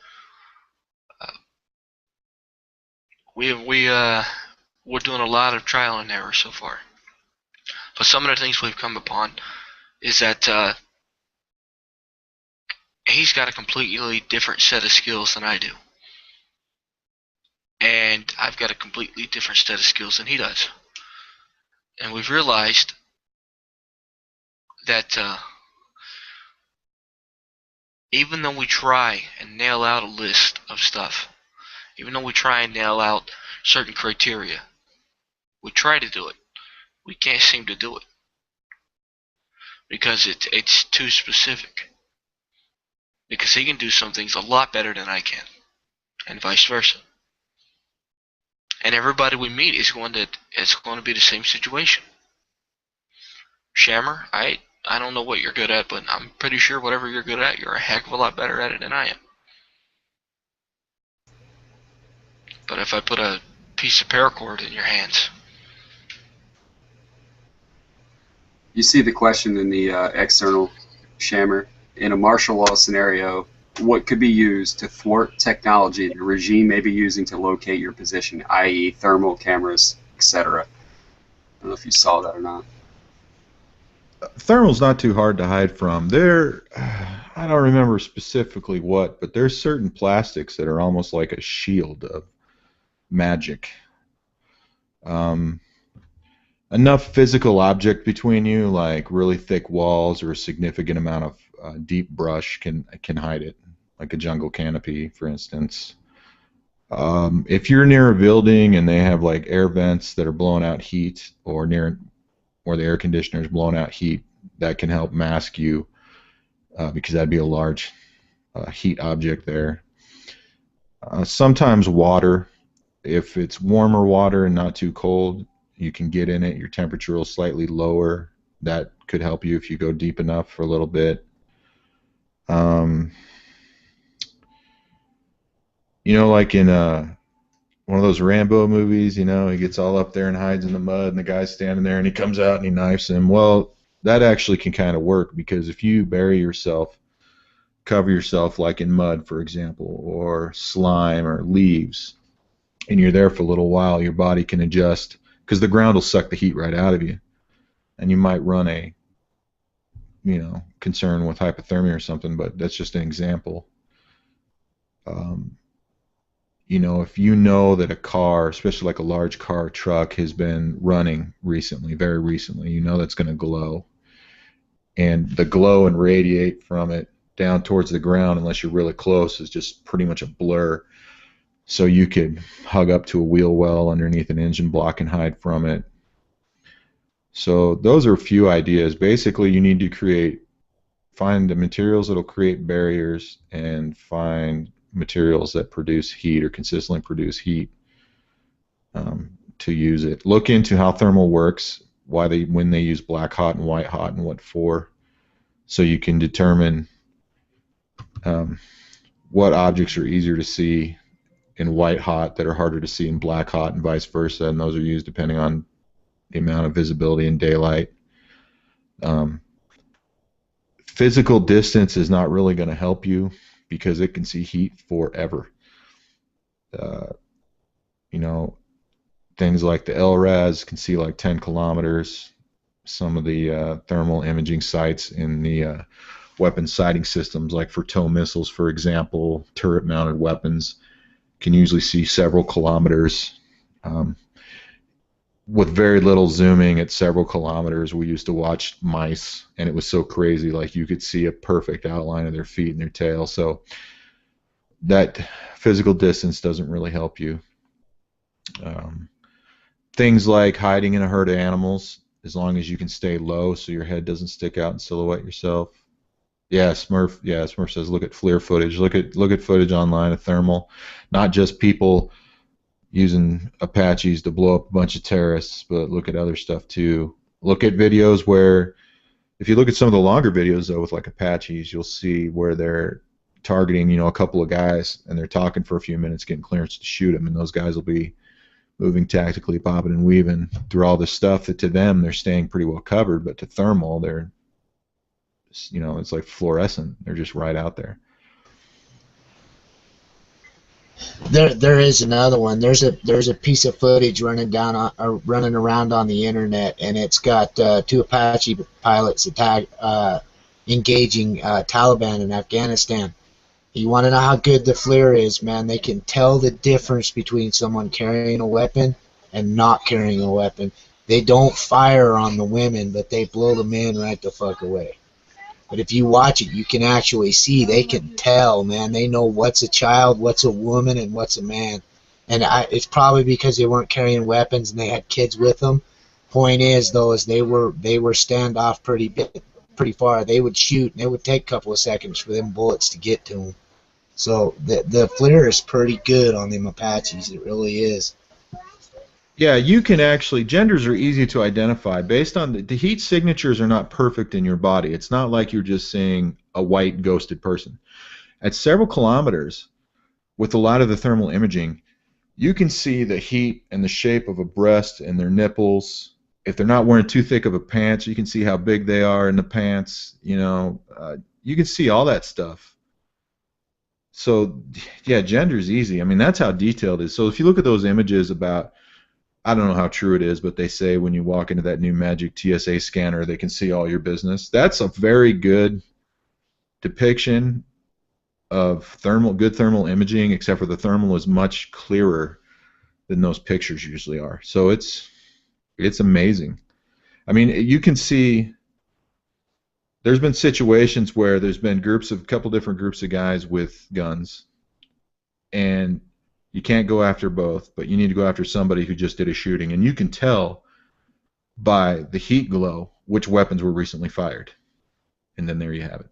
We're doing a lot of trial and error so far. But some of the things we've come upon is that he's got a completely different set of skills than I do. And I've got a completely different set of skills than he does. And we've realized that even though we try and nail out a list of stuff, even though we try and nail out certain criteria, we try to do it, we can't seem to do it because it's too specific. Because he can do some things a lot better than I can, and vice versa. And everybody we meet is going to be the same situation. Shammer, I don't know what you're good at, but I'm pretty sure whatever you're good at, you're a heck of a lot better at it than I am. But if I put a piece of paracord in your hands, You see the question in the external, Shammer. In a martial law scenario, what could be used to thwart technology the regime may be using to locate your position, i.e. thermal cameras, etc.? I don't know if you saw that or not. Thermal's not too hard to hide from. I don't remember specifically what, but there's certain plastics that are almost like a shield of magic. Enough physical object between you, like really thick walls or a significant amount of deep brush, can hide it, like a jungle canopy, for instance. If you're near a building and they have like air vents that are blowing out heat, or near where the air conditioner is blowing out heat, that can help mask you because that'd be a large heat object there. Sometimes water, if it's warmer water and not too cold, you can get in it. Your temperature will slightly lower. That could help you if you go deep enough for a little bit. You know, like in one of those Rambo movies, you know, he gets all up there and hides in the mud, and the guy's standing there, and he comes out and he knifes him. Well, that actually can kind of work, because if you bury yourself, cover yourself like in mud, for example, or slime or leaves, and you're there for a little while, your body can adjust, because the ground will suck the heat right out of you, and you might run a, you know, concern with hypothermia or something, but that's just an example. Um, you know, if you know that a car, especially like a large car or truck, has been running recently, very recently, you know that's going to glow. And the glow and radiate from it down towards the ground, unless you're really close, is just pretty much a blur. So you could hug up to a wheel well underneath an engine block and hide from it. So those are a few ideas. Basically, you need to find the materials that will create barriers, and find materials that produce heat or consistently produce heat, to use it. Look into how thermal works, when they use black hot and white hot, and what for, so you can determine what objects are easier to see in white hot that are harder to see in black hot, and vice versa. And those are used depending on the amount of visibility in daylight. Physical distance is not really going to help you, because it can see heat forever. You know, things like the LRAS can see like 10 kilometers. Some of the thermal imaging sites in the weapon sighting systems, like for TOW missiles, for example, turret-mounted weapons, can usually see several kilometers. With very little zooming at several kilometers, we used to watch mice, and it was so crazy. Like, you could see a perfect outline of their feet and their tail. So that physical distance doesn't really help you. Things like hiding in a herd of animals, as long as you can stay low so your head doesn't stick out and silhouette yourself. Yeah, Smurf. Yeah, Smurf says look at FLIR footage. Look at footage online of thermal, not just people using Apaches to blow up a bunch of terrorists, but look at other stuff too. Look at videos where, if you look at some of the longer videos though with like Apaches, you'll see where they're targeting, you know, a couple of guys, and they're talking for a few minutes, getting clearance to shoot them, and those guys will be moving tactically, bobbing and weaving through all this stuff that to them they're staying pretty well covered, but to thermal they're, you know, it's like fluorescent. They're just right out there. There is another one. There's a piece of footage running around on the internet, and it's got two Apache pilots engaging Taliban in Afghanistan. You want to know how good the FLIR is, man? They can tell the difference between someone carrying a weapon and not carrying a weapon. They don't fire on the women, but they blow the men right the fuck away. But if you watch it, you can actually see, they can tell, man. They know what's a child, what's a woman, and what's a man. And it's probably because they weren't carrying weapons and they had kids with them. Point is, though, is they were standoff pretty far. They would shoot, and it would take a couple of seconds for them bullets to get to them. So the FLIR is pretty good on them Apaches. It really is. Yeah, you can actually, genders are easy to identify based on the heat signatures are not perfect in your body. It's not like you're just seeing a white ghosted person. At several kilometers, with a lot of the thermal imaging, you can see the heat and the shape of a breast and their nipples. If they're not wearing too thick of a pants, you can see how big they are in the pants. You know, you can see all that stuff. So, yeah, gender's easy. I mean, that's how detailed it is. So if you look at those images about, I don't know how true it is, but they say when you walk into that new Magic TSA scanner, they can see all your business. That's a very good depiction of good thermal imaging, except for the thermal is much clearer than those pictures usually are. So it's amazing. I mean, you can see there's been situations where there's been a couple different groups of guys with guns, and you can't go after both, but you need to go after somebody who just did a shooting, and you can tell by the heat glow which weapons were recently fired. And then there you have it.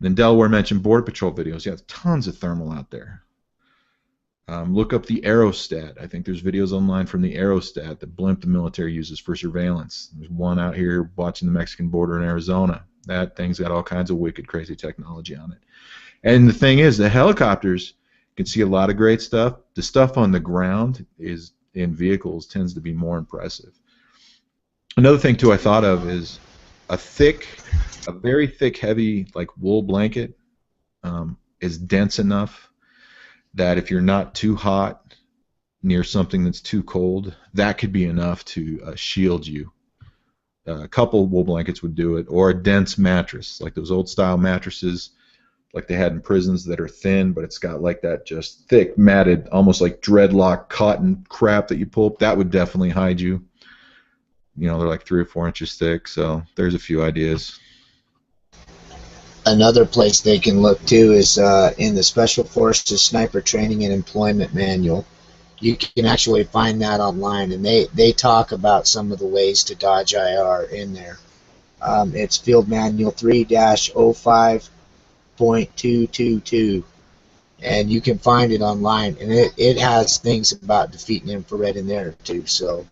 And then Delaware mentioned Border Patrol videos. Yeah, tons of thermal out there. Look up the aerostat. I think there's videos online from the aerostat, the blimp the military uses for surveillance. There's one out here watching the Mexican border in Arizona. That thing's got all kinds of wicked, crazy technology on it. And the thing is, the helicopters can see a lot of great stuff. The stuff on the ground is in vehicles tends to be more impressive. Another thing too I thought of is a very thick, heavy like wool blanket is dense enough that if you're not too hot near something that's too cold, that could be enough to shield you. A couple wool blankets would do it, or a dense mattress, like those old style mattresses like they had in prisons that are thin, but it's got like that just thick, matted, almost like dreadlock cotton crap that you pull up. That would definitely hide you. You know, they're like 3 or 4 inches thick, so there's a few ideas. Another place they can look too is in the Special Forces Sniper Training and Employment Manual. You can actually find that online, and they talk about some of the ways to dodge IR in there. It's Field Manual 3-05.222, and you can find it online, and it has things about defeating infrared in there too, so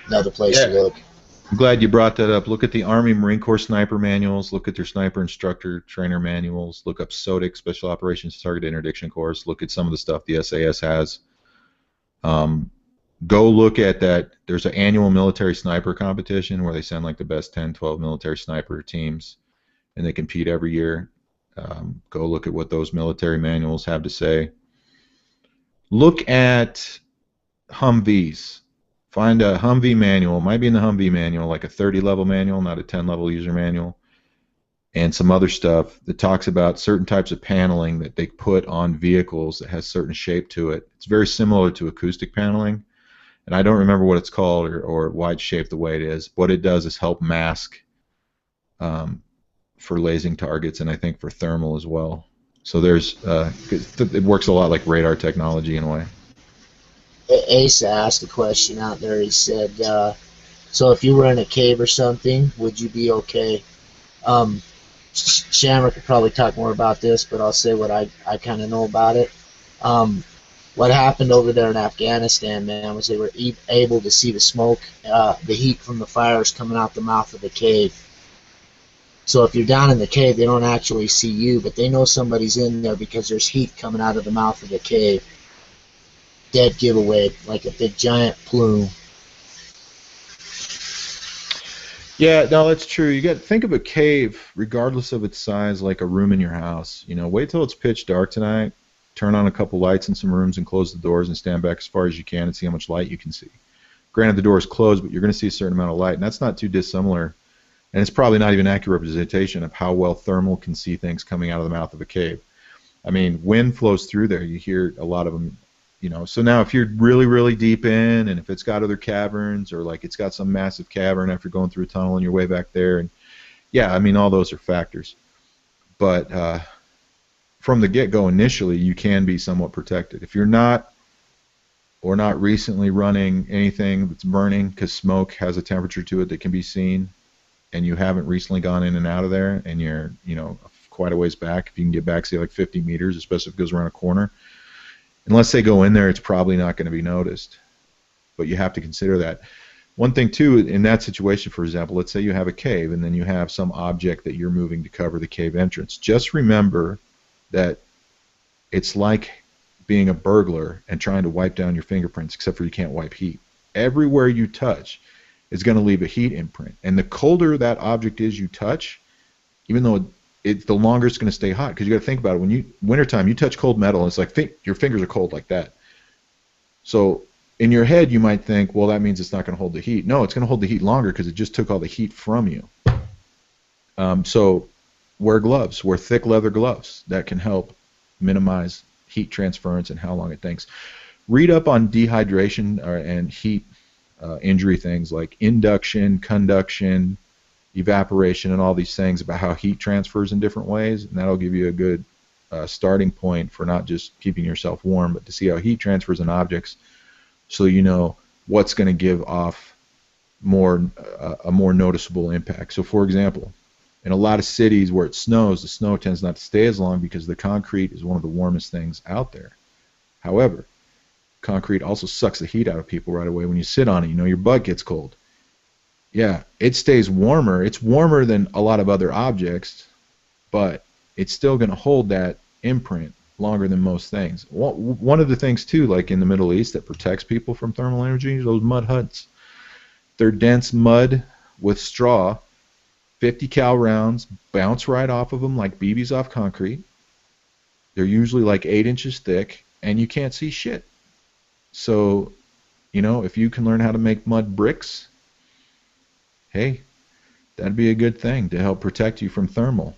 another place to look. I'm glad you brought that up. Look at the Army Marine Corps sniper manuals. Look at their sniper instructor trainer manuals. Look up SOTIC, Special Operations Target Interdiction Course. Look at some of the stuff the SAS has. Go look at that. There's an annual military sniper competition where they send like the best 10, 12 military sniper teams, and they compete every year. Go look at what those military manuals have to say. Look at Humvees. Find a Humvee manual. It might be in the Humvee manual, like a 30-level manual, not a 10-level user manual, and some other stuff that talks about certain types of paneling that they put on vehicles that has certain shape to it. It's very similar to acoustic paneling, and I don't remember what it's called or why it's shaped the way it is. What it does is help mask for lasing targets, and I think for thermal as well. So there's it works a lot like radar technology in a way. Asa asked a question out there. He said, so if you were in a cave or something, would you be okay? Shammer could probably talk more about this, but I'll say what I kind of know about it. What happened over there in Afghanistan, man, was they were able to see the smoke, the heat from the fires coming out the mouth of the cave. So if you're down in the cave, they don't actually see you, but they know somebody's in there because there's heat coming out of the mouth of the cave. Dead giveaway, like a big giant plume. Yeah, no, that's true. You got to think of a cave, regardless of its size, like a room in your house. You know, wait till it's pitch dark tonight, turn on a couple lights in some rooms and close the doors and stand back as far as you can and see how much light you can see. Granted, the door is closed, but you're going to see a certain amount of light, and that's not too dissimilar. And it's probably not even an accurate representation of how well thermal can see things coming out of the mouth of a cave. I mean, wind flows through there. You hear a lot of them. You know, so now if you're really, really deep in, and if it's got other caverns, or like it's got some massive cavern after going through a tunnel and you're way back there, and yeah, I mean, all those are factors. But from the get-go, initially, you can be somewhat protected. If you're not, or not recently running anything that's burning, because smoke has a temperature to it that can be seen, and you haven't recently gone in and out of there, and you're, you know, quite a ways back, if you can get back, say, like 50 meters, especially if it goes around a corner, unless they go in there, it's probably not going to be noticed. But you have to consider that. One thing, too, in that situation, for example, let's say you have a cave and then you have some object that you're moving to cover the cave entrance. Just remember that it's like being a burglar and trying to wipe down your fingerprints, except for you can't wipe heat. Everywhere you touch is going to leave a heat imprint. And the colder that object is you touch, even though the longer it's going to stay hot, because you got to think about it. When you wintertime, you touch cold metal, and it's like your fingers are cold like that. So in your head, you might think, well, that means it's not going to hold the heat. No, it's going to hold the heat longer because it just took all the heat from you. So wear gloves, wear thick leather gloves. That can help minimize heat transference and how long it takes. Read up on dehydration and heat injury things like induction, conduction, evaporation, and all these things about how heat transfers in different ways, and that'll give you a good starting point for not just keeping yourself warm, but to see how heat transfers in objects, so you know what's going to give off a more noticeable impact. So, for example, in a lot of cities where it snows, the snow tends not to stay as long because the concrete is one of the warmest things out there. However, concrete also sucks the heat out of people right away. When you sit on it, you know, your butt gets cold. Yeah, it stays warmer. It's warmer than a lot of other objects, but it's still going to hold that imprint longer than most things. One of the things too, like in the Middle East, that protects people from thermal energy, those mud huts. They're dense mud with straw. 50 cal rounds bounce right off of them like BBs off concrete. They're usually like 8 inches thick, and you can't see shit. So, if you can learn how to make mud bricks, hey, that'd be a good thing to help protect you from thermal.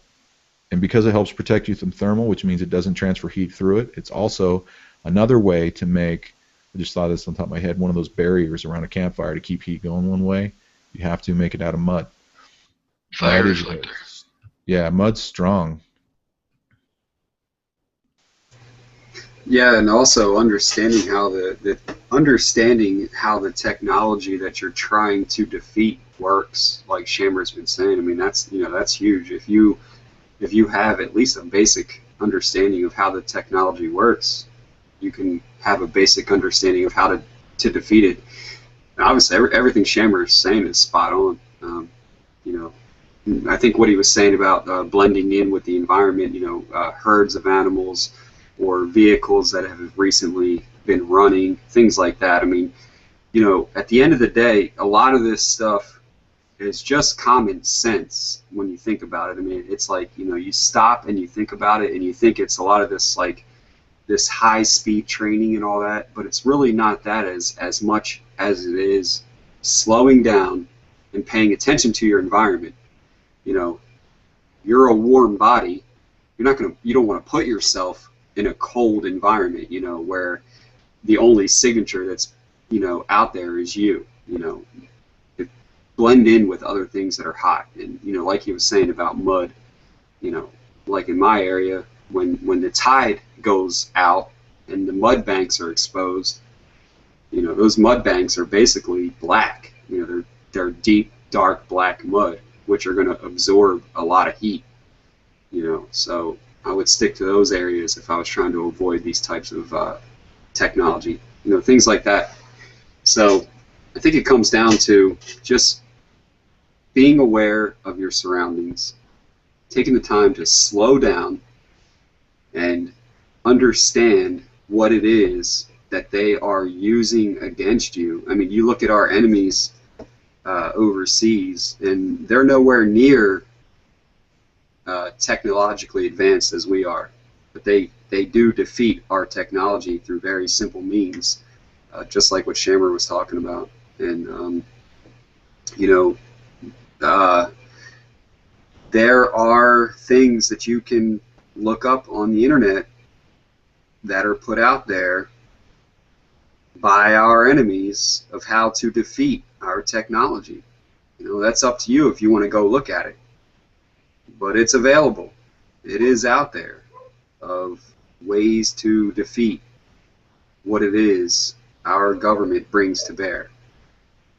And because it helps protect you from thermal, which means it doesn't transfer heat through it, it's also another way to make, I just thought this on top of my head, one of those barriers around a campfire to keep heat going one way. You have to make it out of mud. Fire reflector. Yeah, mud's strong. Yeah, and also understanding how understanding how the technology that you're trying to defeat works, like Shammer's been saying. I mean, that's huge. If you have at least a basic understanding of how the technology works, you can have a basic understanding of how to defeat it. And obviously, everything Shammer is saying is spot on. I think what he was saying about blending in with the environment, herds of animals or vehicles that have recently been running, things like that. I mean, at the end of the day, a lot of this stuff is just common sense when you think about it. I mean, it's like, you stop and you think about it and you think it's a lot of this, like, this high-speed training and all that, but it's really not that as much as it is slowing down and paying attention to your environment. You're a warm body. You don't want to put yourself in a cold environment, where the only signature that's, out there is you. Blend in with other things that are hot. And, like he was saying about mud, like in my area, when the tide goes out and the mud banks are exposed, those mud banks are basically black. They're deep, dark black mud, which are going to absorb a lot of heat. So I would stick to those areas if I was trying to avoid these types of technology, things like that. So I think it comes down to just being aware of your surroundings, taking the time to slow down and understand what it is that they are using against you. I mean, you look at our enemies overseas, and they're nowhere near technologically advanced as we are, but they do defeat our technology through very simple means, just like what Shammer was talking about. And there are things that you can look up on the internet that are put out there by our enemies of how to defeat our technology. That's up to you if you want to go look at it. But it's available. It is out there of ways to defeat what it is our government brings to bear.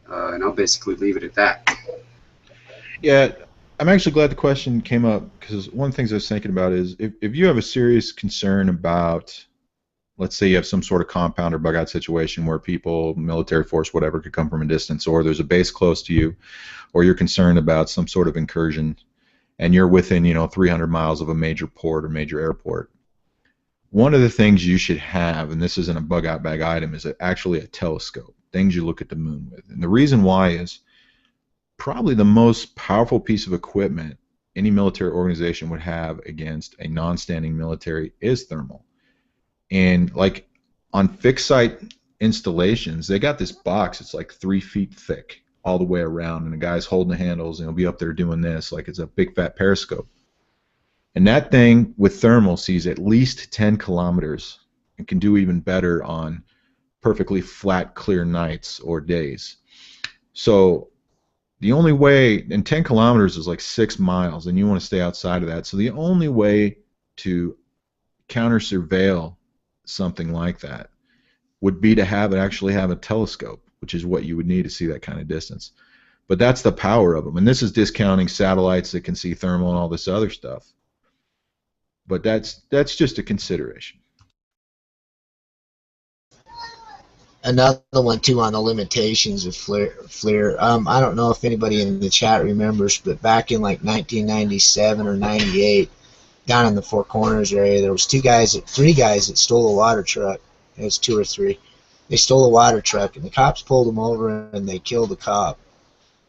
And I'll basically leave it at that. Yeah, I'm actually glad the question came up, because one of the things I was thinking about is if you have a serious concern about, let's say you have some sort of compound or bug out situation where people, military force, whatever, could come from a distance, or there's a base close to you, or you're concerned about some sort of incursion, and you're within 300 miles of a major port or major airport. One of the things you should have, and this isn't a bug out bag item, is actually a telescope, things you look at the moon with. And the reason why is probably the most powerful piece of equipment any military organization would have against a non-standing military is thermal. And like on fixed site installations, they got this box, it's like 3 feet thick all the way around, and the guy's holding the handles and he'll be up there doing this like it's a big fat periscope. And that thing with thermal sees at least 10 kilometers and can do even better on perfectly flat, clear nights or days. So the only way, and 10 kilometers is like 6 miles, and you want to stay outside of that. So the only way to counter surveil something like that would be to actually have a telescope, which is what you would need to see that kind of distance. But that's the power of them. And this is discounting satellites that can see thermal and all this other stuff. But that's just a consideration. Another one too on the limitations of FLIR. I don't know if anybody in the chat remembers, but back in like 1997 or 98, down in the Four Corners area. There was three guys that stole a water truck. It was two or three. They stole a water truck, and the cops pulled them over, and they killed the cop.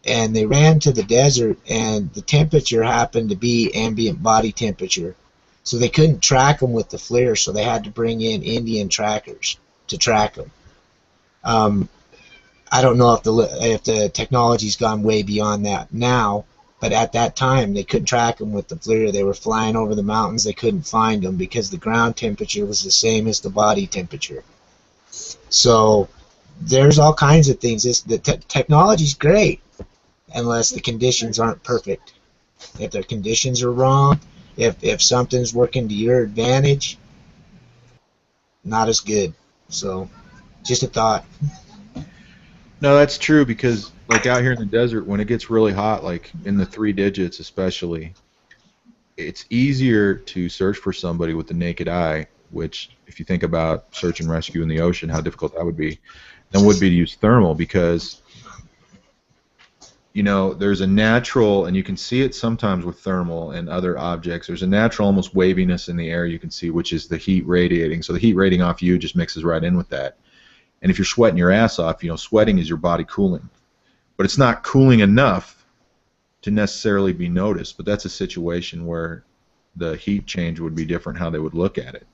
And they ran to the desert, and the temperature happened to be ambient body temperature. So they couldn't track them with the FLIR, so they had to bring in Indian trackers to track them. I don't know if the technology's gone way beyond that now, but at that time they couldn't track them with the FLIR. They were flying over the mountains. They couldn't find them because the ground temperature was the same as the body temperature. So there's all kinds of things. The technology's great unless the conditions aren't perfect. If the conditions are wrong, if something's working to your advantage, not as good. So just a thought. No, that's true, because like out here in the desert, when it gets really hot, like in the 3 digits especially, it's easier to search for somebody with the naked eye, which if you think about search and rescue in the ocean, how difficult that would be, than would be to use thermal, because you know, there's a natural, and you can see it sometimes with thermal and other objects, there's a natural almost waviness in the air you can see, which is the heat radiating. So the heat radiating off you just mixes right in with that. And if you're sweating your ass off, you know, sweating is your body cooling. But it's not cooling enough to necessarily be noticed. But that's a situation where the heat change would be different, how they would look at it.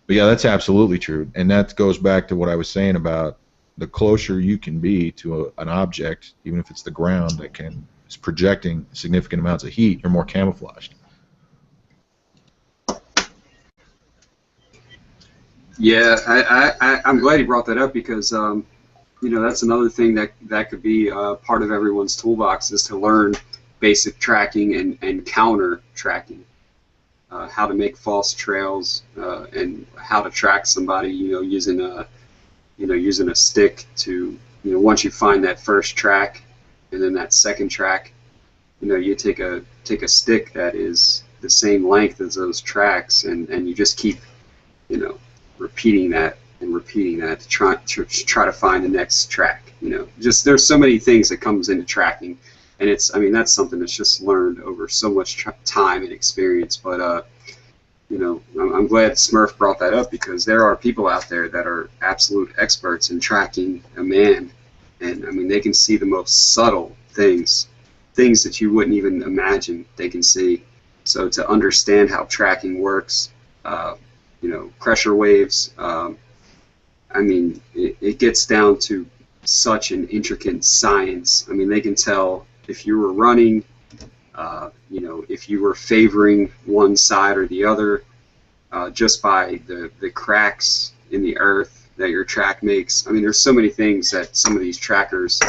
But yeah, that's absolutely true. And that goes back to what I was saying about the closer you can be to an object, even if it's the ground that is projecting significant amounts of heat, you're more camouflaged. Yeah, I'm glad you brought that up, because you know, that's another thing that could be part of everyone's toolbox, is to learn basic tracking and counter tracking, how to make false trails, and how to track somebody, you know, using a stick to, you know, once you find that first track and then that second track, you know, you take a stick that is the same length as those tracks, and you just keep, you know, repeating that to try to find the next track. You know, just there's so many things that comes into tracking, and I mean, that's something that's just learned over so much time and experience. But you know, I'm glad Smurf brought that up, because there are people out there that are absolute experts in tracking a man, and I mean, they can see the most subtle things that you wouldn't even imagine they can see. So to understand how tracking works, you know, pressure waves, I mean, it gets down to such an intricate science. I mean, they can tell if you were running, you know, if you were favoring one side or the other, just by the cracks in the earth that your track makes. I mean, there's so many things that some of these trackers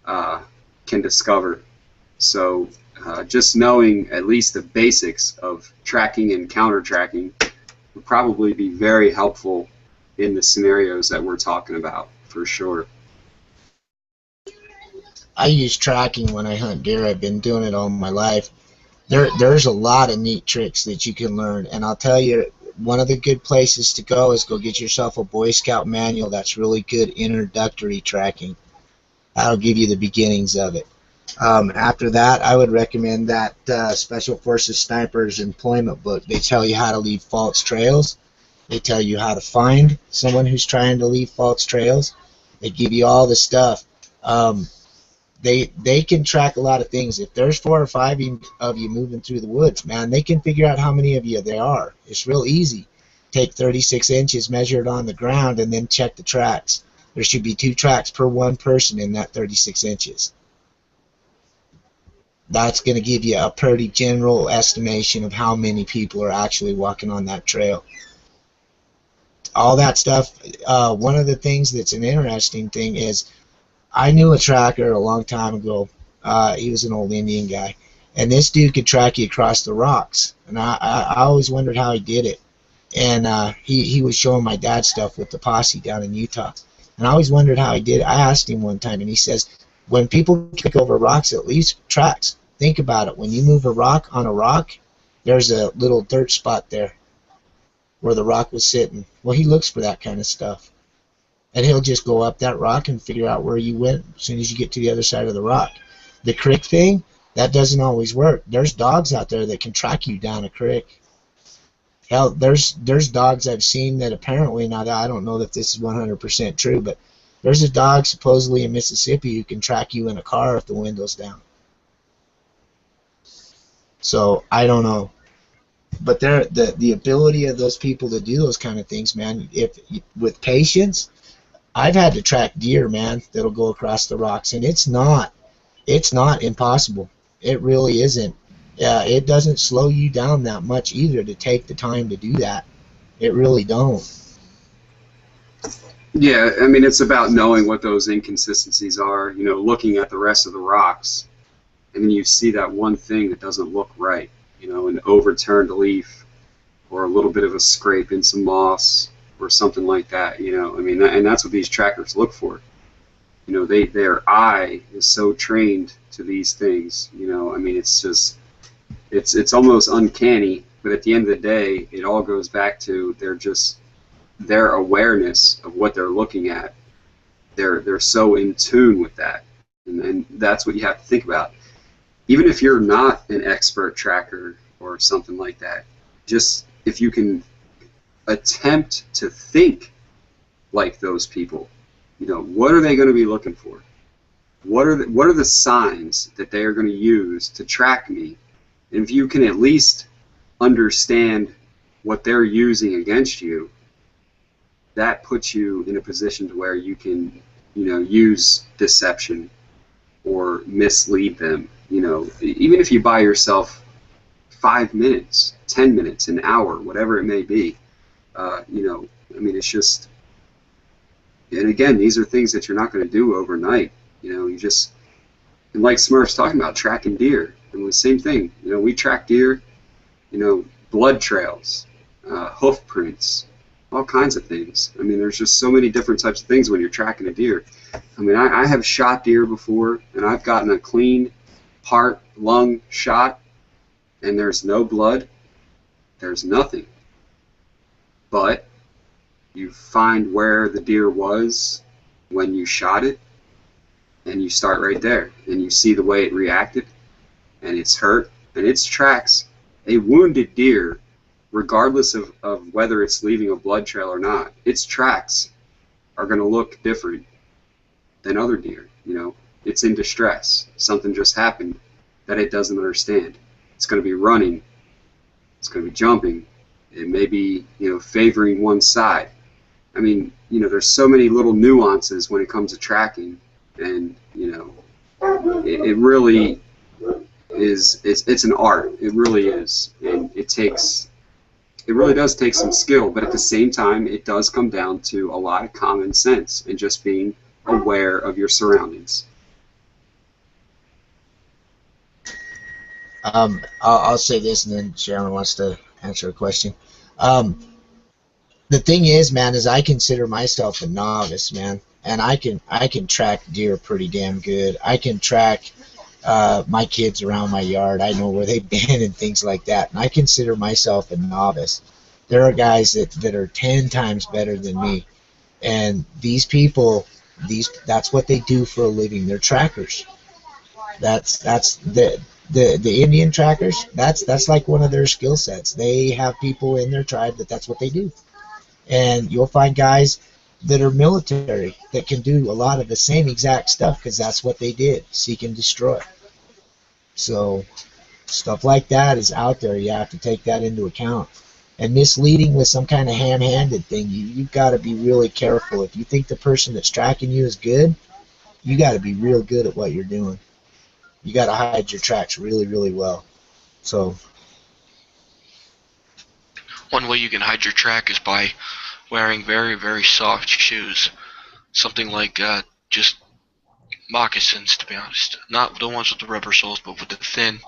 can discover. So just knowing at least the basics of tracking and counter tracking would probably be very helpful in the scenarios that we're talking about, for sure. I use tracking when I hunt deer. I've been doing it all my life. There's a lot of neat tricks that you can learn, and I'll tell you, one of the good places to go is go get yourself a Boy Scout manual. That's really good introductory tracking. That'll give you the beginnings of it. After that, I would recommend that Special Forces Snipers Employment book. They tell you how to leave false trails. They tell you how to find someone who's trying to leave false trails. They give you all the stuff. They can track a lot of things. If there's 4 or 5 of you moving through the woods, man, they can figure out how many of you there are. It's real easy. Take 36 inches, measure it on the ground, and then check the tracks. There should be 2 tracks per one person in that 36 inches. That's going to give you a pretty general estimation of how many people are actually walking on that trail. All that stuff. One of the things that's an interesting thing is, I knew a tracker a long time ago. He was an old Indian guy, and this dude could track you across the rocks. And I always wondered how he did it. And he was showing my dad stuff with the posse down in Utah, and I always wondered how he did it. I asked him one time, and he says, when people kick over rocks, it leaves tracks. Think about it. When you move a rock on a rock, there's a little dirt spot there where the rock was sitting. Well, he looks for that kind of stuff. And he'll just go up that rock and figure out where you went as soon as you get to the other side of the rock. The creek thing, that doesn't always work. There's dogs out there that can track you down a creek. Hell, there's dogs I've seen that apparently, now that I don't know that this is 100% true, but there's a dog supposedly in Mississippi who can track you in a car if the window's down. So I don't know, but the ability of those people to do those kind of things, man. If with patience, I've had to track deer, man, that'll go across the rocks, and it's not impossible. It really isn't. It doesn't slow you down that much either to take the time to do that. It really don't. Yeah, I mean, it's about knowing what those inconsistencies are, you know, looking at the rest of the rocks, and then you see that one thing that doesn't look right, you know, an overturned leaf or a little bit of a scrape in some moss or something like that, you know. I mean, and that's what these trackers look for. You know, their eye is so trained to these things, you know. I mean, it's just it's almost uncanny, but at the end of the day, it all goes back to their awareness of what they're looking at. They're so in tune with that, and that's what you have to think about. Even if you're not an expert tracker or something like that, just if you can attempt to think like those people, you know, what are they going to be looking for? What are the signs that they are going to use to track me? And if you can at least understand what they're using against you, that puts you in a position to where you can, you know, use deception or mislead them. You know, even if you buy yourself 5 minutes, 10 minutes, an hour, whatever it may be, you know, I mean, it's just, and again, these are things that you're not going to do overnight. You know, you just, and like Smurf's talking about tracking deer, and the same thing. You know, we track deer, you know, blood trails, hoof prints, all kinds of things. I mean, there's just so many different types of things when you're tracking a deer. I mean, I have shot deer before, and I've gotten a clean heart, lung shot, and there's no blood, there's nothing. But you find where the deer was when you shot it, and you start right there, and you see the way it reacted, and it's hurt, and its tracks. A wounded deer, regardless of whether it's leaving a blood trail or not, its tracks are going to look different than other deer. You know, it's in distress. Something just happened that it doesn't understand. It's going to be running. It's going to be jumping. It may be, you know, favoring one side. I mean, you know, there's so many little nuances when it comes to tracking, and you know, it really is. It's an art. It really is, and it really does take some skill. But at the same time, it does come down to a lot of common sense and just being aware of your surroundings. I'll say this, and then Sharon wants to answer a question. The thing is, man, is I consider myself a novice, man, and I can track deer pretty damn good. I can track my kids around my yard. I know where they've been and things like that. And I consider myself a novice. There are guys that are 10 times better than me, and these people, that's what they do for a living. They're trackers. That's the Indian trackers. That's like one of their skill sets. They have people in their tribe that's what they do. And you'll find guys that are military that can do a lot of the same exact stuff because that's what they did, seek and destroy. So stuff like that is out there. You have to take that into account. And misleading with some kind of ham-handed thing, you've got to be really careful. If you think the person that's tracking you is good, you got to be real good at what you're doing. You got to hide your tracks really, really well. So one way you can hide your track is by wearing very, very soft shoes. Something like just moccasins, to be honest. Not the ones with the rubber soles, but with the thin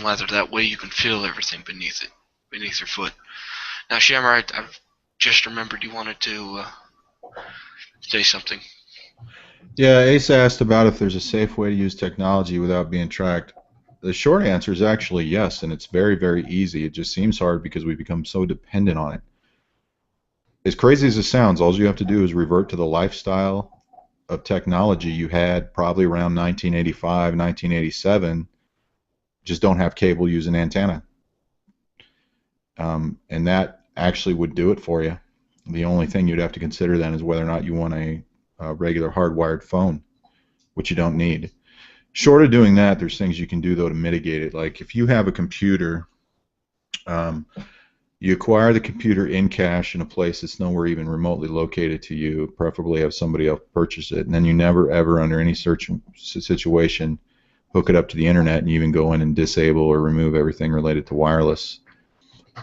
leather. That way you can feel everything beneath your foot. Now, Shamar, I've just remembered you wanted to say something. Yeah, Ace asked about if there's a safe way to use technology without being tracked. The short answer is actually yes, and it's very, very easy. It just seems hard because we become so dependent on it. As crazy as it sounds, all you have to do is revert to the lifestyle of technology you had probably around 1985, 1987. Just don't have cable, use an antenna. and that actually would do it for you. The only thing you'd have to consider then is whether or not you want a regular hardwired phone, which you don't need. Short of doing that, there's things you can do though to mitigate it. Like if you have a computer, you acquire the computer in cash in a place that's nowhere even remotely located to you, preferably have somebody else purchase it, and then you never ever under any search situation hook it up to the internet and even go in and disable or remove everything related to wireless.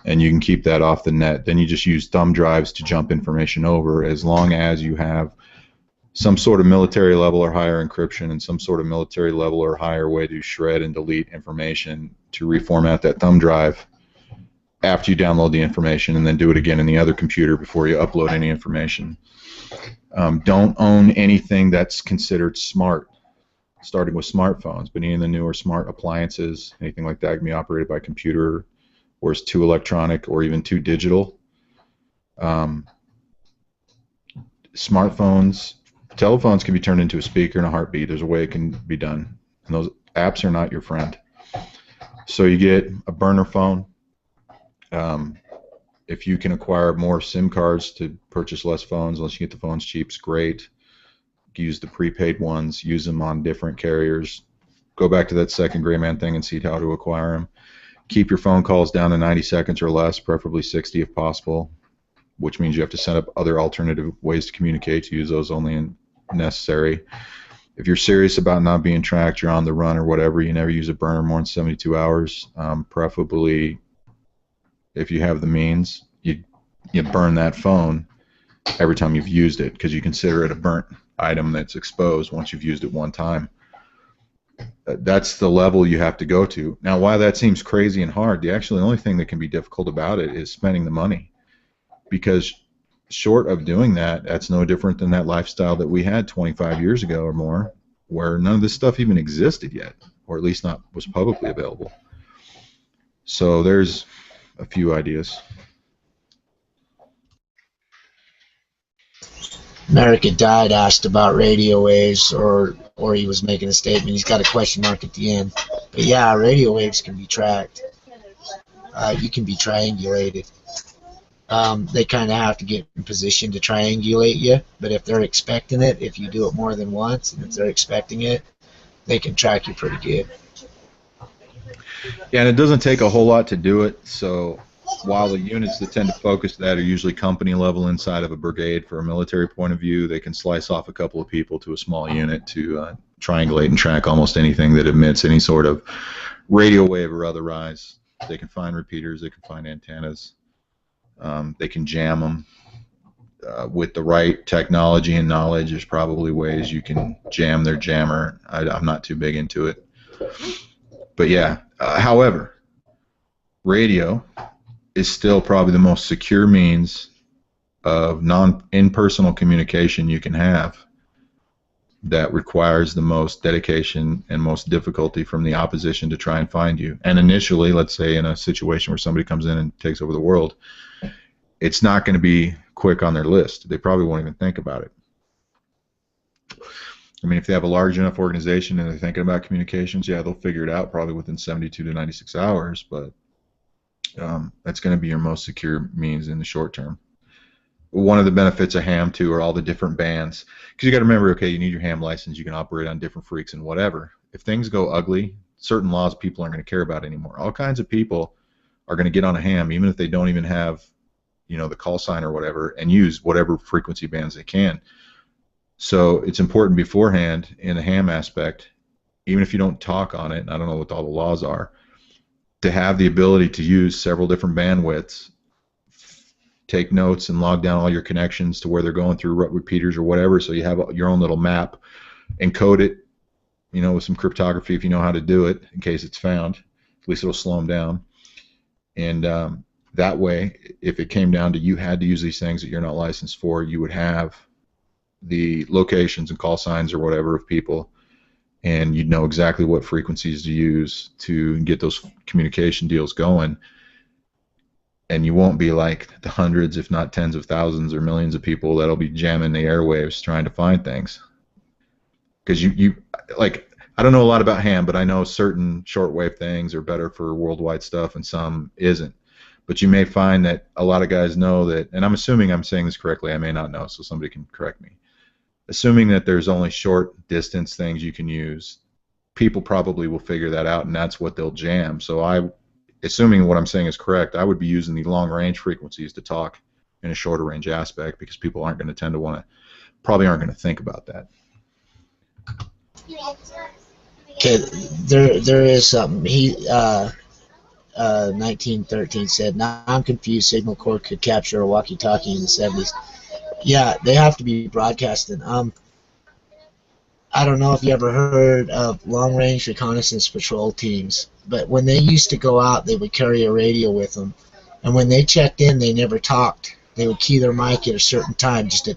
And you can keep that off the net. Then you just use thumb drives to jump information over, as long as you have some sort of military level or higher encryption and some sort of military level or higher way to shred and delete information to reformat that thumb drive after you download the information, and then do it again in the other computer before you upload any information. Don't own anything that's considered smart, starting with smartphones, but any of the newer smart appliances, anything like that can be operated by computer, or is too electronic or even too digital. Smartphones, telephones can be turned into a speaker in a heartbeat. There's a way it can be done, and those apps are not your friend. So you get a burner phone. If you can acquire more SIM cards to purchase less phones, unless you get the phones cheap, it's great. Use the prepaid ones, use them on different carriers. Go back to that second gray man thing and see how to acquire them. Keep your phone calls down to 90 seconds or less, preferably 60 if possible, which means you have to set up other alternative ways to communicate, to use those only when necessary. If you're serious about not being tracked, you're on the run or whatever, you never use a burner more than 72 hours. Preferably, if you have the means, you burn that phone every time you've used it, because you consider it a burnt item that's exposed once you've used it one time. That's the level you have to go to. Now, why that seems crazy and hard, the only thing that can be difficult about it is spending the money, because short of doing that, that's no different than that lifestyle that we had 25 years ago or more, where none of this stuff even existed yet, or at least not was publicly available. So there's a few ideas. America Died asked about radio waves, or he was making a statement. He's got a question mark at the end. But yeah, radio waves can be tracked. You can be triangulated. They kind of have to get in position to triangulate you, but if they're expecting it, if you do it more than once, and if they're expecting it, they can track you pretty good. Yeah, and it doesn't take a whole lot to do it, so while the units that tend to focus that are usually company level inside of a brigade for a military point of view, they can slice off a couple of people to a small unit to triangulate and track almost anything that emits any sort of radio wave or otherwise. They can find repeaters, they can find antennas, they can jam them. With the right technology and knowledge, there's probably ways you can jam their jammer. I'm not too big into it. But yeah, however, radio is still probably the most secure means of impersonal communication you can have, that requires the most dedication and most difficulty from the opposition to try and find you. And initially, let's say in a situation where somebody comes in and takes over the world, it's not going to be quick on their list. They probably won't even think about it. I mean, if they have a large enough organization and they're thinking about communications, yeah, they'll figure it out probably within 72 to 96 hours, but that's going to be your most secure means in the short term. One of the benefits of ham, too, are all the different bands. Because you got to remember, okay, you need your ham license. You can operate on different freaks and whatever. If things go ugly, certain laws people aren't going to care about anymore. All kinds of people are going to get on a ham, even if they don't even have, the call sign or whatever, and use whatever frequency bands they can. So it's important beforehand in the ham aspect, even if you don't talk on it, and I don't know what all the laws are, to have the ability to use several different bandwidths, take notes and log down all your connections to where they're going through repeaters or whatever, so you have your own little map, encode it, with some cryptography if you know how to do it, in case it's found. At least it'll slow them down. And that way, if it came down to you had to use these things that you're not licensed for, you would have the locations and call signs or whatever of people, and you'd know exactly what frequencies to use to get those communication deals going. And you won't be like the hundreds, if not tens of thousands or millions of people that'll be jamming the airwaves trying to find things. Because I don't know a lot about ham, but I know certain shortwave things are better for worldwide stuff and some isn't. But you may find that a lot of guys know that, and I'm assuming I'm saying this correctly, I may not know, so somebody can correct me. Assuming that there's only short distance things you can use, people probably will figure that out, and that's what they'll jam. So assuming what I'm saying is correct, I would be using the long range frequencies to talk in a shorter range aspect, because people aren't going to tend to probably aren't going to think about that. Okay, there is something. 1913 said, now I'm confused, Signal Corps could capture a walkie-talkie in the 70s. Yeah, they have to be broadcasting. I don't know if you ever heard of long-range reconnaissance patrol teams, but when they used to go out, they would carry a radio with them. And when they checked in, they never talked. They would key their mic at a certain time, just a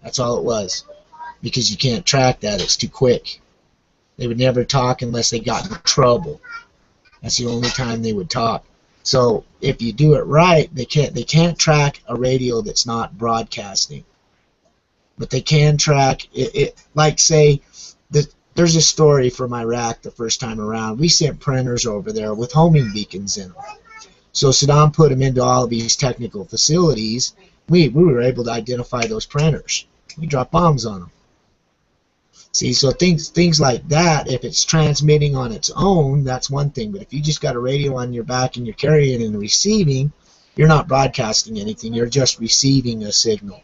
that's all it was, because you can't track that. It's too quick. They would never talk unless they got in trouble. That's the only time they would talk. So if you do it right, they can't track a radio that's not broadcasting. But they can track it. Like, say, there's a story from Iraq the first time around. We sent printers over there with homing beacons in them. So Saddam put them into all of these technical facilities. We were able to identify those printers. We dropped bombs on them. See, so things like that, if it's transmitting on its own, that's one thing. But if you just got a radio on your back and you're carrying and receiving, you're not broadcasting anything. You're just receiving a signal.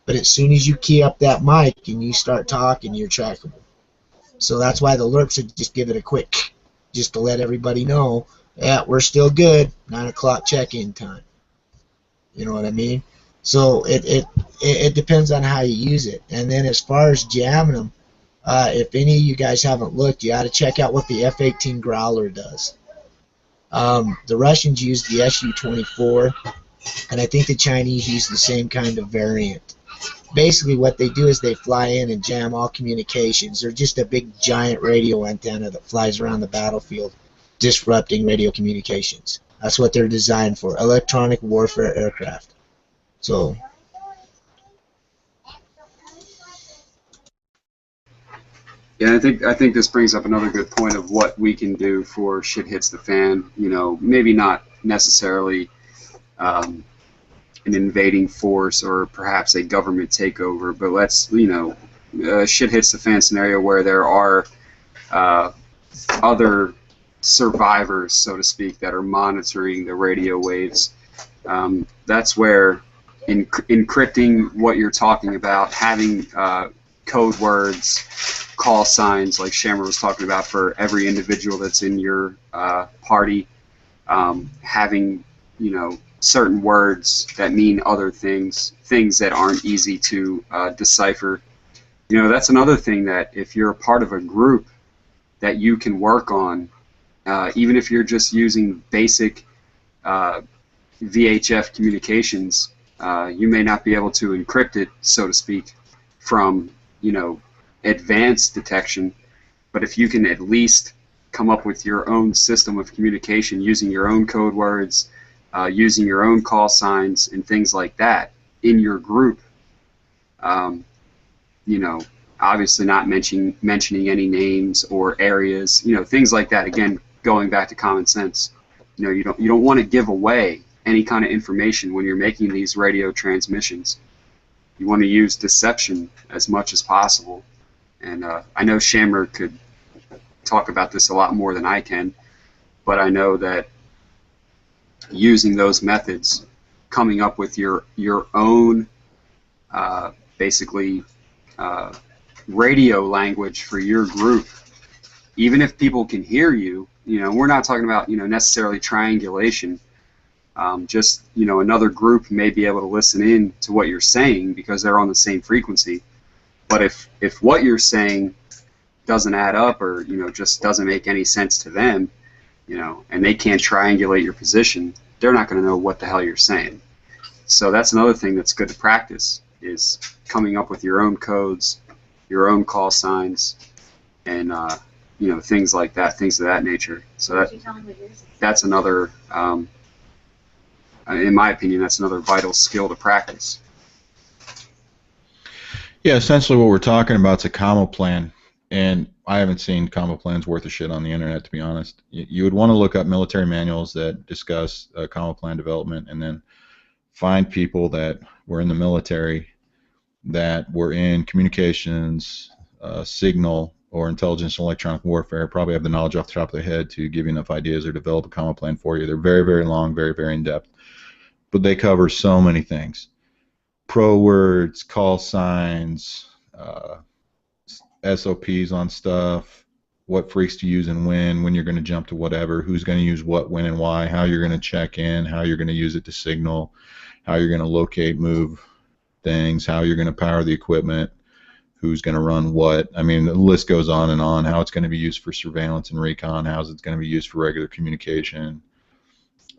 But as soon as you key up that mic and you start talking, you're trackable. So that's why the alerts should just give it a quick, just to let everybody know, yeah, we're still good, 9 o'clock check-in time. You know what I mean? So it depends on how you use it. And then as far as jamming them, if any of you guys haven't looked, you ought to check out what the F-18 Growler does. The Russians use the Su-24, and I think the Chinese use the same kind of variant. Basically what they do is they fly in and jam all communications. They're just a big giant radio antenna that flies around the battlefield, disrupting radio communications. That's what they're designed for, electronic warfare aircraft. So yeah, I think this brings up another good point of what we can do for shit hits the fan. You know, maybe not necessarily an invading force or perhaps a government takeover, but let's, you know, shit hits the fan scenario where there are other survivors, so to speak, that are monitoring the radio waves. That's where encrypting what you're talking about, having code words, call signs, like Shammer was talking about, for every individual that's in your party, having, you know, certain words that mean other things, things that aren't easy to decipher. You know, that's another thing that if you're a part of a group that you can work on, even if you're just using basic VHF communications, you may not be able to encrypt it, so to speak, from, you know, advanced detection, but if you can at least come up with your own system of communication using your own code words, using your own call signs and things like that in your group, you know, obviously not mentioning any names or areas, you know, things like that. Again, going back to common sense, you know, you don't want to give away any kind of information when you're making these radio transmissions. You want to use deception as much as possible. And I know Shammer could talk about this a lot more than I can, but I know that using those methods, coming up with your own basically radio language for your group, even if people can hear you, you know, we're not talking about, you know, necessarily triangulation. Just, you know, another group may be able to listen in to what you're saying because they're on the same frequency. But if what you're saying doesn't add up, or, you know, just doesn't make any sense to them, you know, and they can't triangulate your position, they're not going to know what the hell you're saying. So that's another thing that's good to practice, is coming up with your own codes, your own call signs, and you know, things like that, things of that nature. So that's another, in my opinion, that's another vital skill to practice. Yeah, essentially what we're talking about is a commo plan. And I haven't seen combo plans worth a shit on the internet, to be honest. You would want to look up military manuals that discuss combo plan development, and then find people that were in the military, that were in communications, signal, or intelligence and electronic warfare, probably have the knowledge off the top of their head to give you enough ideas or develop a combo plan for you. They're very, very long, very, very in depth, but they cover so many things: pro words, call signs, SOPs on stuff, what freaks to use and when you're going to jump to whatever, who's going to use what, when, and why, how you're going to check in, how you're going to use it to signal, how you're going to locate, move things, how you're going to power the equipment, who's going to run what. I mean, the list goes on and on. How it's going to be used for surveillance and recon, how it's going to be used for regular communication,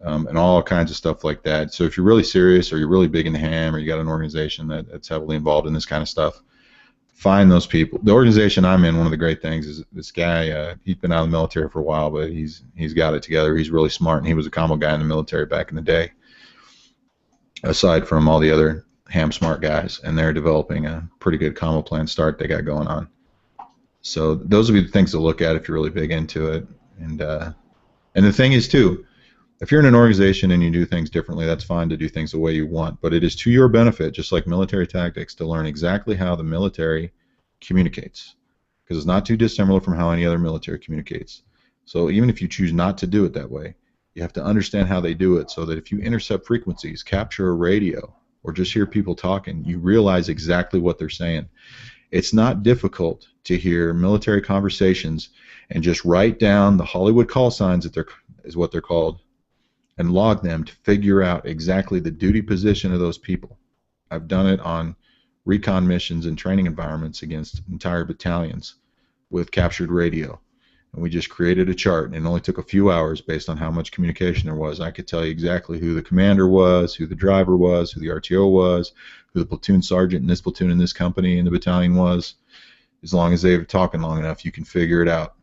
and all kinds of stuff like that. So if you're really serious, or you're really big in the ham, or you got an organization that's heavily involved in this kind of stuff, find those people. The organization I'm in, one of the great things is this guy. He's been out of the military for a while, but he's got it together. He's really smart, and he was a combo guy in the military back in the day, aside from all the other ham smart guys, and they're developing a pretty good combo plan start they got going on. So those would be the things to look at if you're really big into it. And the thing is too, if you're in an organization and you do things differently, that's fine to do things the way you want, but it is to your benefit, just like military tactics, to learn exactly how the military communicates, because it's not too dissimilar from how any other military communicates. So even if you choose not to do it that way, you have to understand how they do it, so that if you intercept frequencies, capture a radio, or just hear people talking, you realize exactly what they're saying. It's not difficult to hear military conversations and just write down the Hollywood call signs, is what they're called, and log them to figure out exactly the duty position of those people. I've done it on recon missions and training environments against entire battalions with captured radio. And we just created a chart, and it only took a few hours based on how much communication there was. I could tell you exactly who the commander was, who the driver was, who the RTO was, who the platoon sergeant in this platoon in this company in the battalion was. As long as they were talking long enough, you can figure it out.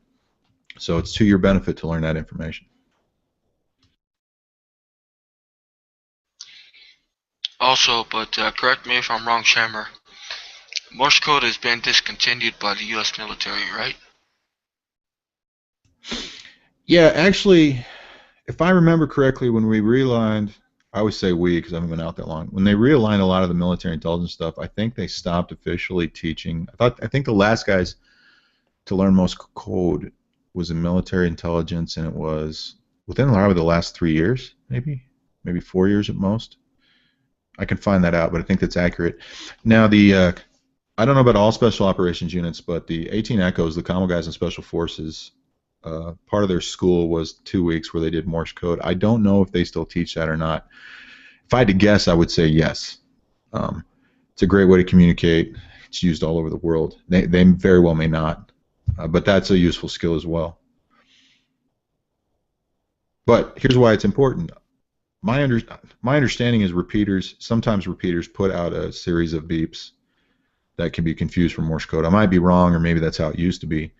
So it's to your benefit to learn that information. Also, but correct me if I'm wrong, Shammer, Morse code has been discontinued by the U.S. military, right? Yeah, actually, if I remember correctly, when we realigned, I always say we because I haven't been out that long. When they realigned a lot of the military intelligence stuff, I think they stopped officially teaching. I think the last guys to learn Morse code was in military intelligence, and it was within probably the last 3 years, maybe 4 years at most. I can find that out, but I think that's accurate. Now, I don't know about all special operations units, but the 18 Echoes, the combo guys in special forces, part of their school was 2 weeks where they did Morse code. I don't know if they still teach that or not. If I had to guess, I would say yes. It's a great way to communicate. It's used all over the world. They very well may not, but that's a useful skill as well. But here's why it's important. My understanding is sometimes repeaters put out a series of beeps that can be confused for Morse code. I might be wrong, or maybe that's how it used to be.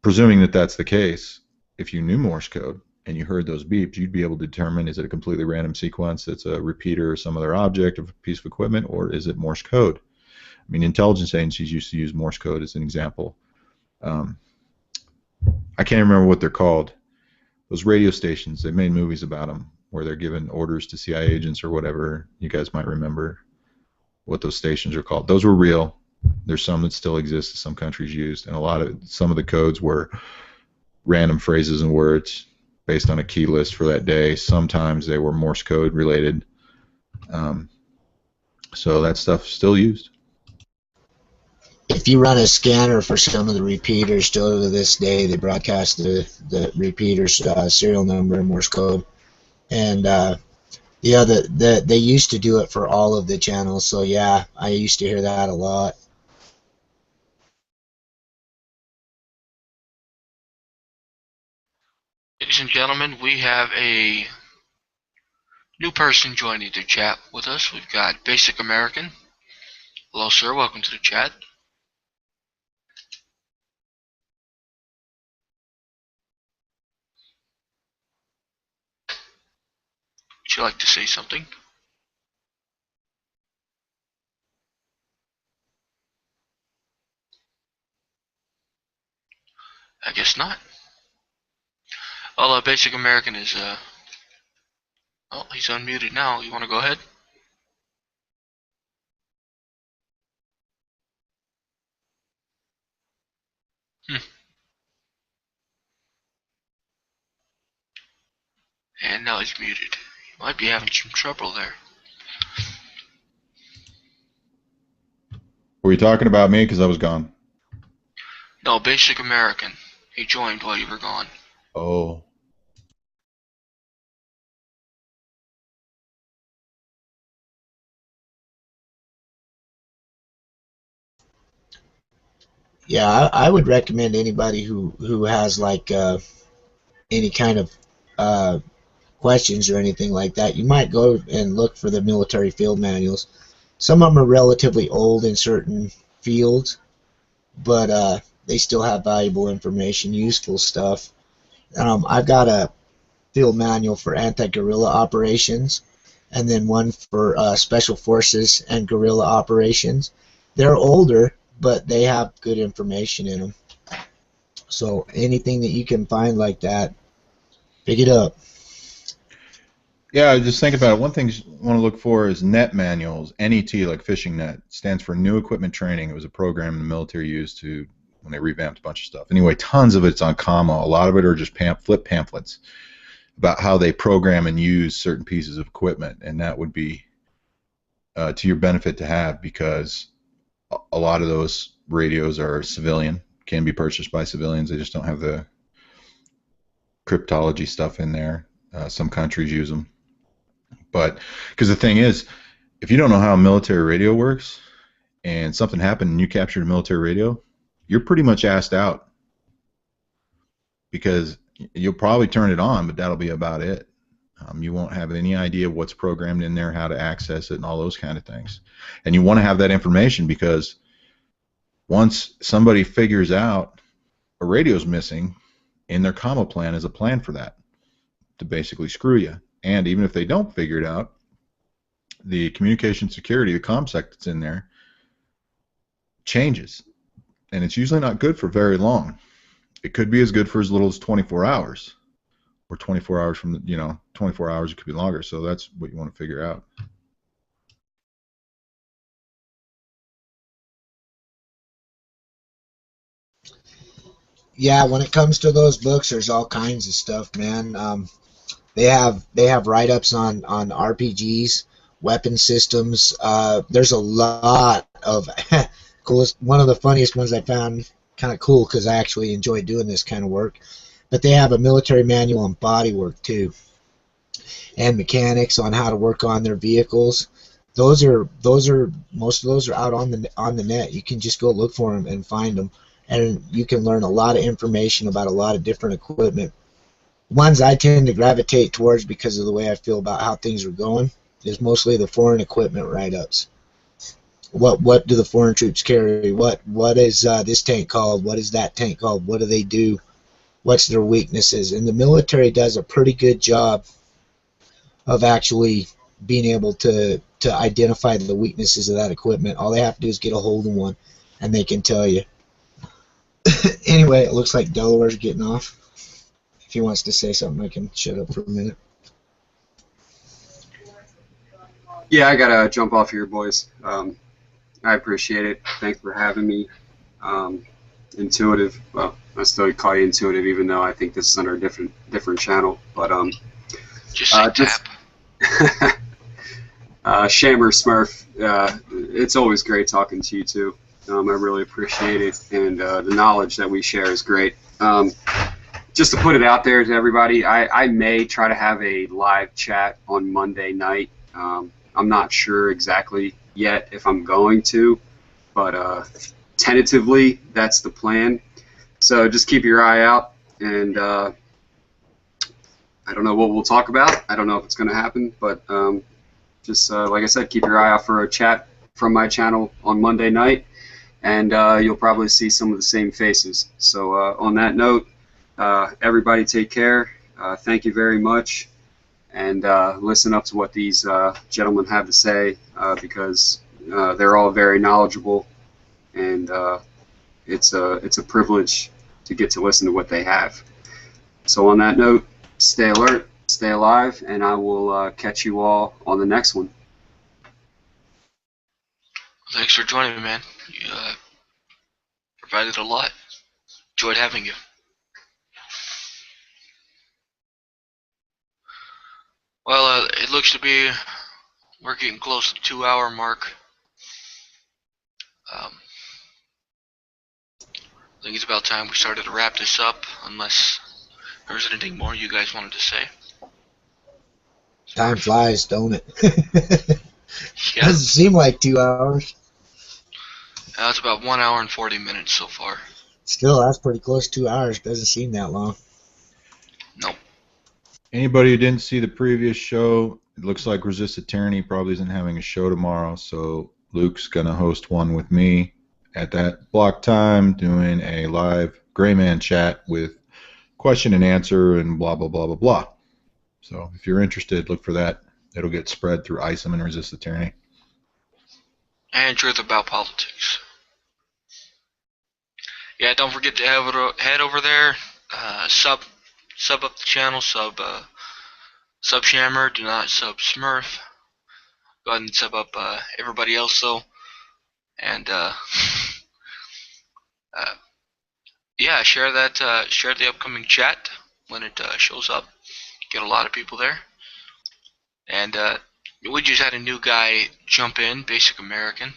Presuming that that's the case, if you knew Morse code and you heard those beeps, you'd be able to determine, is it a completely random sequence that's a repeater or some other object or piece of equipment, or is it Morse code? I mean, intelligence agencies used to use Morse code as an example. I can't remember what they're called. Those radio stations, they made movies about them where they're giving orders to CIA agents or whatever. You guys might remember what those stations are called. Those were real. There's some that still exist that some countries used, and some of the codes were random phrases and words based on a key list for that day. Sometimes they were Morse code related. So that stuff's still used. If you run a scanner for some of the repeaters, still to this day, they broadcast the repeater's serial number in Morse code. And yeah, they used to do it for all of the channels. So yeah, I used to hear that a lot. Ladies and gentlemen, we have a new person joining the chat with us. We've got Basic American. Hello, sir. Welcome to the chat. Would you like to say something? I guess not. Well, Basic American is, oh, he's unmuted now. You want to go ahead? And now he's muted. He might be having some trouble there. Were you talking about me? Because I was gone. No, Basic American. He joined while you were gone. Oh. Yeah, I would recommend anybody who has like any kind of questions or anything like that. You might go and look for the military field manuals. Some of them are relatively old in certain fields, but they still have valuable information, useful stuff. I've got a field manual for anti-guerrilla operations, and then one for special forces and guerrilla operations. They're older, but they have good information in them. So anything that you can find like that, pick it up. Yeah, just think about it. One thing you want to look for is net manuals. NET, like fishing net, stands for New Equipment Training. It was a program the military used to when they revamped a bunch of stuff. Anyway, tons of it's on comma. A lot of it are just flip pamphlets about how they program and use certain pieces of equipment, and that would be to your benefit to have, because a lot of those radios are civilian, can be purchased by civilians. They just don't have the cryptology stuff in there. Some countries use them. But because the thing is, if you don't know how a military radio works and something happened and you captured a military radio, you're pretty much asked out, because you'll probably turn it on, but that'll be about it. You won't have any idea what's programmed in there, how to access it, and all those kind of things. And you want to have that information, because once somebody figures out a radio's missing, in their comma plan is a plan for that, to basically screw you. And even if they don't figure it out, the communication security, the ComSec that's in there, changes. And it's usually not good for very long. It could be as good for as little as 24 hours. Or 24 hours from, 24 hours, it could be longer. So that's what you want to figure out. Yeah, when it comes to those books, there's all kinds of stuff, man. They have write-ups on RPGs, weapon systems. There's a lot of coolest. One of the funniest ones I found, kind of cool because I actually enjoy doing this kind of work. But they have a military manual on body work too, and mechanics on how to work on their vehicles. Most of those are out on the net. You can just go look for them and find them, and you can learn a lot of information about a lot of different equipment. Ones I tend to gravitate towards because of the way I feel about how things are going is mostly the foreign equipment write-ups. What do the foreign troops carry? What is this tank called? What is that tank called? What do they do? What's their weaknesses? And the military does a pretty good job of actually being able to identify the weaknesses of that equipment. All they have to do is get a hold of one, and they can tell you. Anyway, it looks like Delaware's getting off. If he wants to say something, I can shut up for a minute. Yeah, I gotta jump off here, boys. I appreciate it. Thanks for having me. Intuitive. Well, I still call you Intuitive, even though I think this is under a different channel. But just say tap. Shammer Smurf. It's always great talking to you too. I really appreciate it, and the knowledge that we share is great. Just to put it out there to everybody, I may try to have a live chat on Monday night. I'm not sure exactly yet if I'm going to, but tentatively that's the plan. So just keep your eye out, and I don't know what we'll talk about. I don't know if it's going to happen, but just like I said, keep your eye out for a chat from my channel on Monday night, and you'll probably see some of the same faces. So on that note, everybody take care. Thank you very much, and listen up to what these gentlemen have to say, because they're all very knowledgeable, and it's a privilege to to get to listen to what they have. So on that note, stay alert, stay alive, and I will catch you all on the next one. Thanks for joining me, man. You provided a lot. Enjoyed having you. Well, it looks to be we're getting close to the 2-hour mark. I think it's about time we started to wrap this up, unless there's anything more you guys wanted to say. Time flies, don't it? Yeah, Doesn't seem like 2 hours. it's about 1 hour and 40 minutes so far. Still, that's pretty close to 2 hours. Doesn't seem that long. Nope. Anybody who didn't see the previous show, it looks like Resisted Tyranny probably isn't having a show tomorrow, so Luke's going to host one with me at that block time, doing a live Gray Man chat with question and answer and blah, blah, blah, blah, blah. So if you're interested, look for that. It'll get spread through AISOM and Resisted Tyranny. And Truth About Politics. Yeah, don't forget to head over there, sub up the channel, sub Shammer, do not sub Smurf. Go ahead and sub up everybody else though, and yeah, share the upcoming chat when it shows up. Get a lot of people there, and we just had a new guy jump in, Basic American,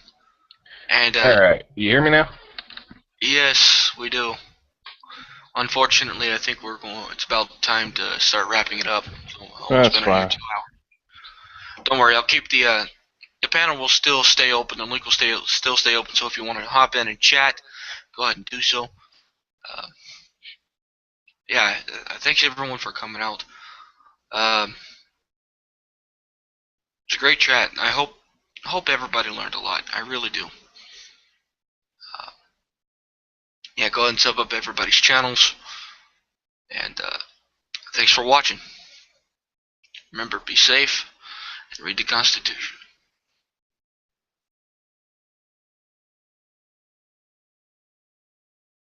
and All right, you hear me now? yes, we do. Unfortunately, I think it's about time to start wrapping it up. So That's fine. 2 hours. Don't worry, I'll keep the panel will still stay open. The link will still stay open. So if you want to hop in and chat, go ahead and do so. Yeah, thanks everyone for coming out. It's a great chat. I hope everybody learned a lot. I really do. Yeah, go ahead and sub up everybody's channels. And thanks for watching. Remember, be safe and read the Constitution.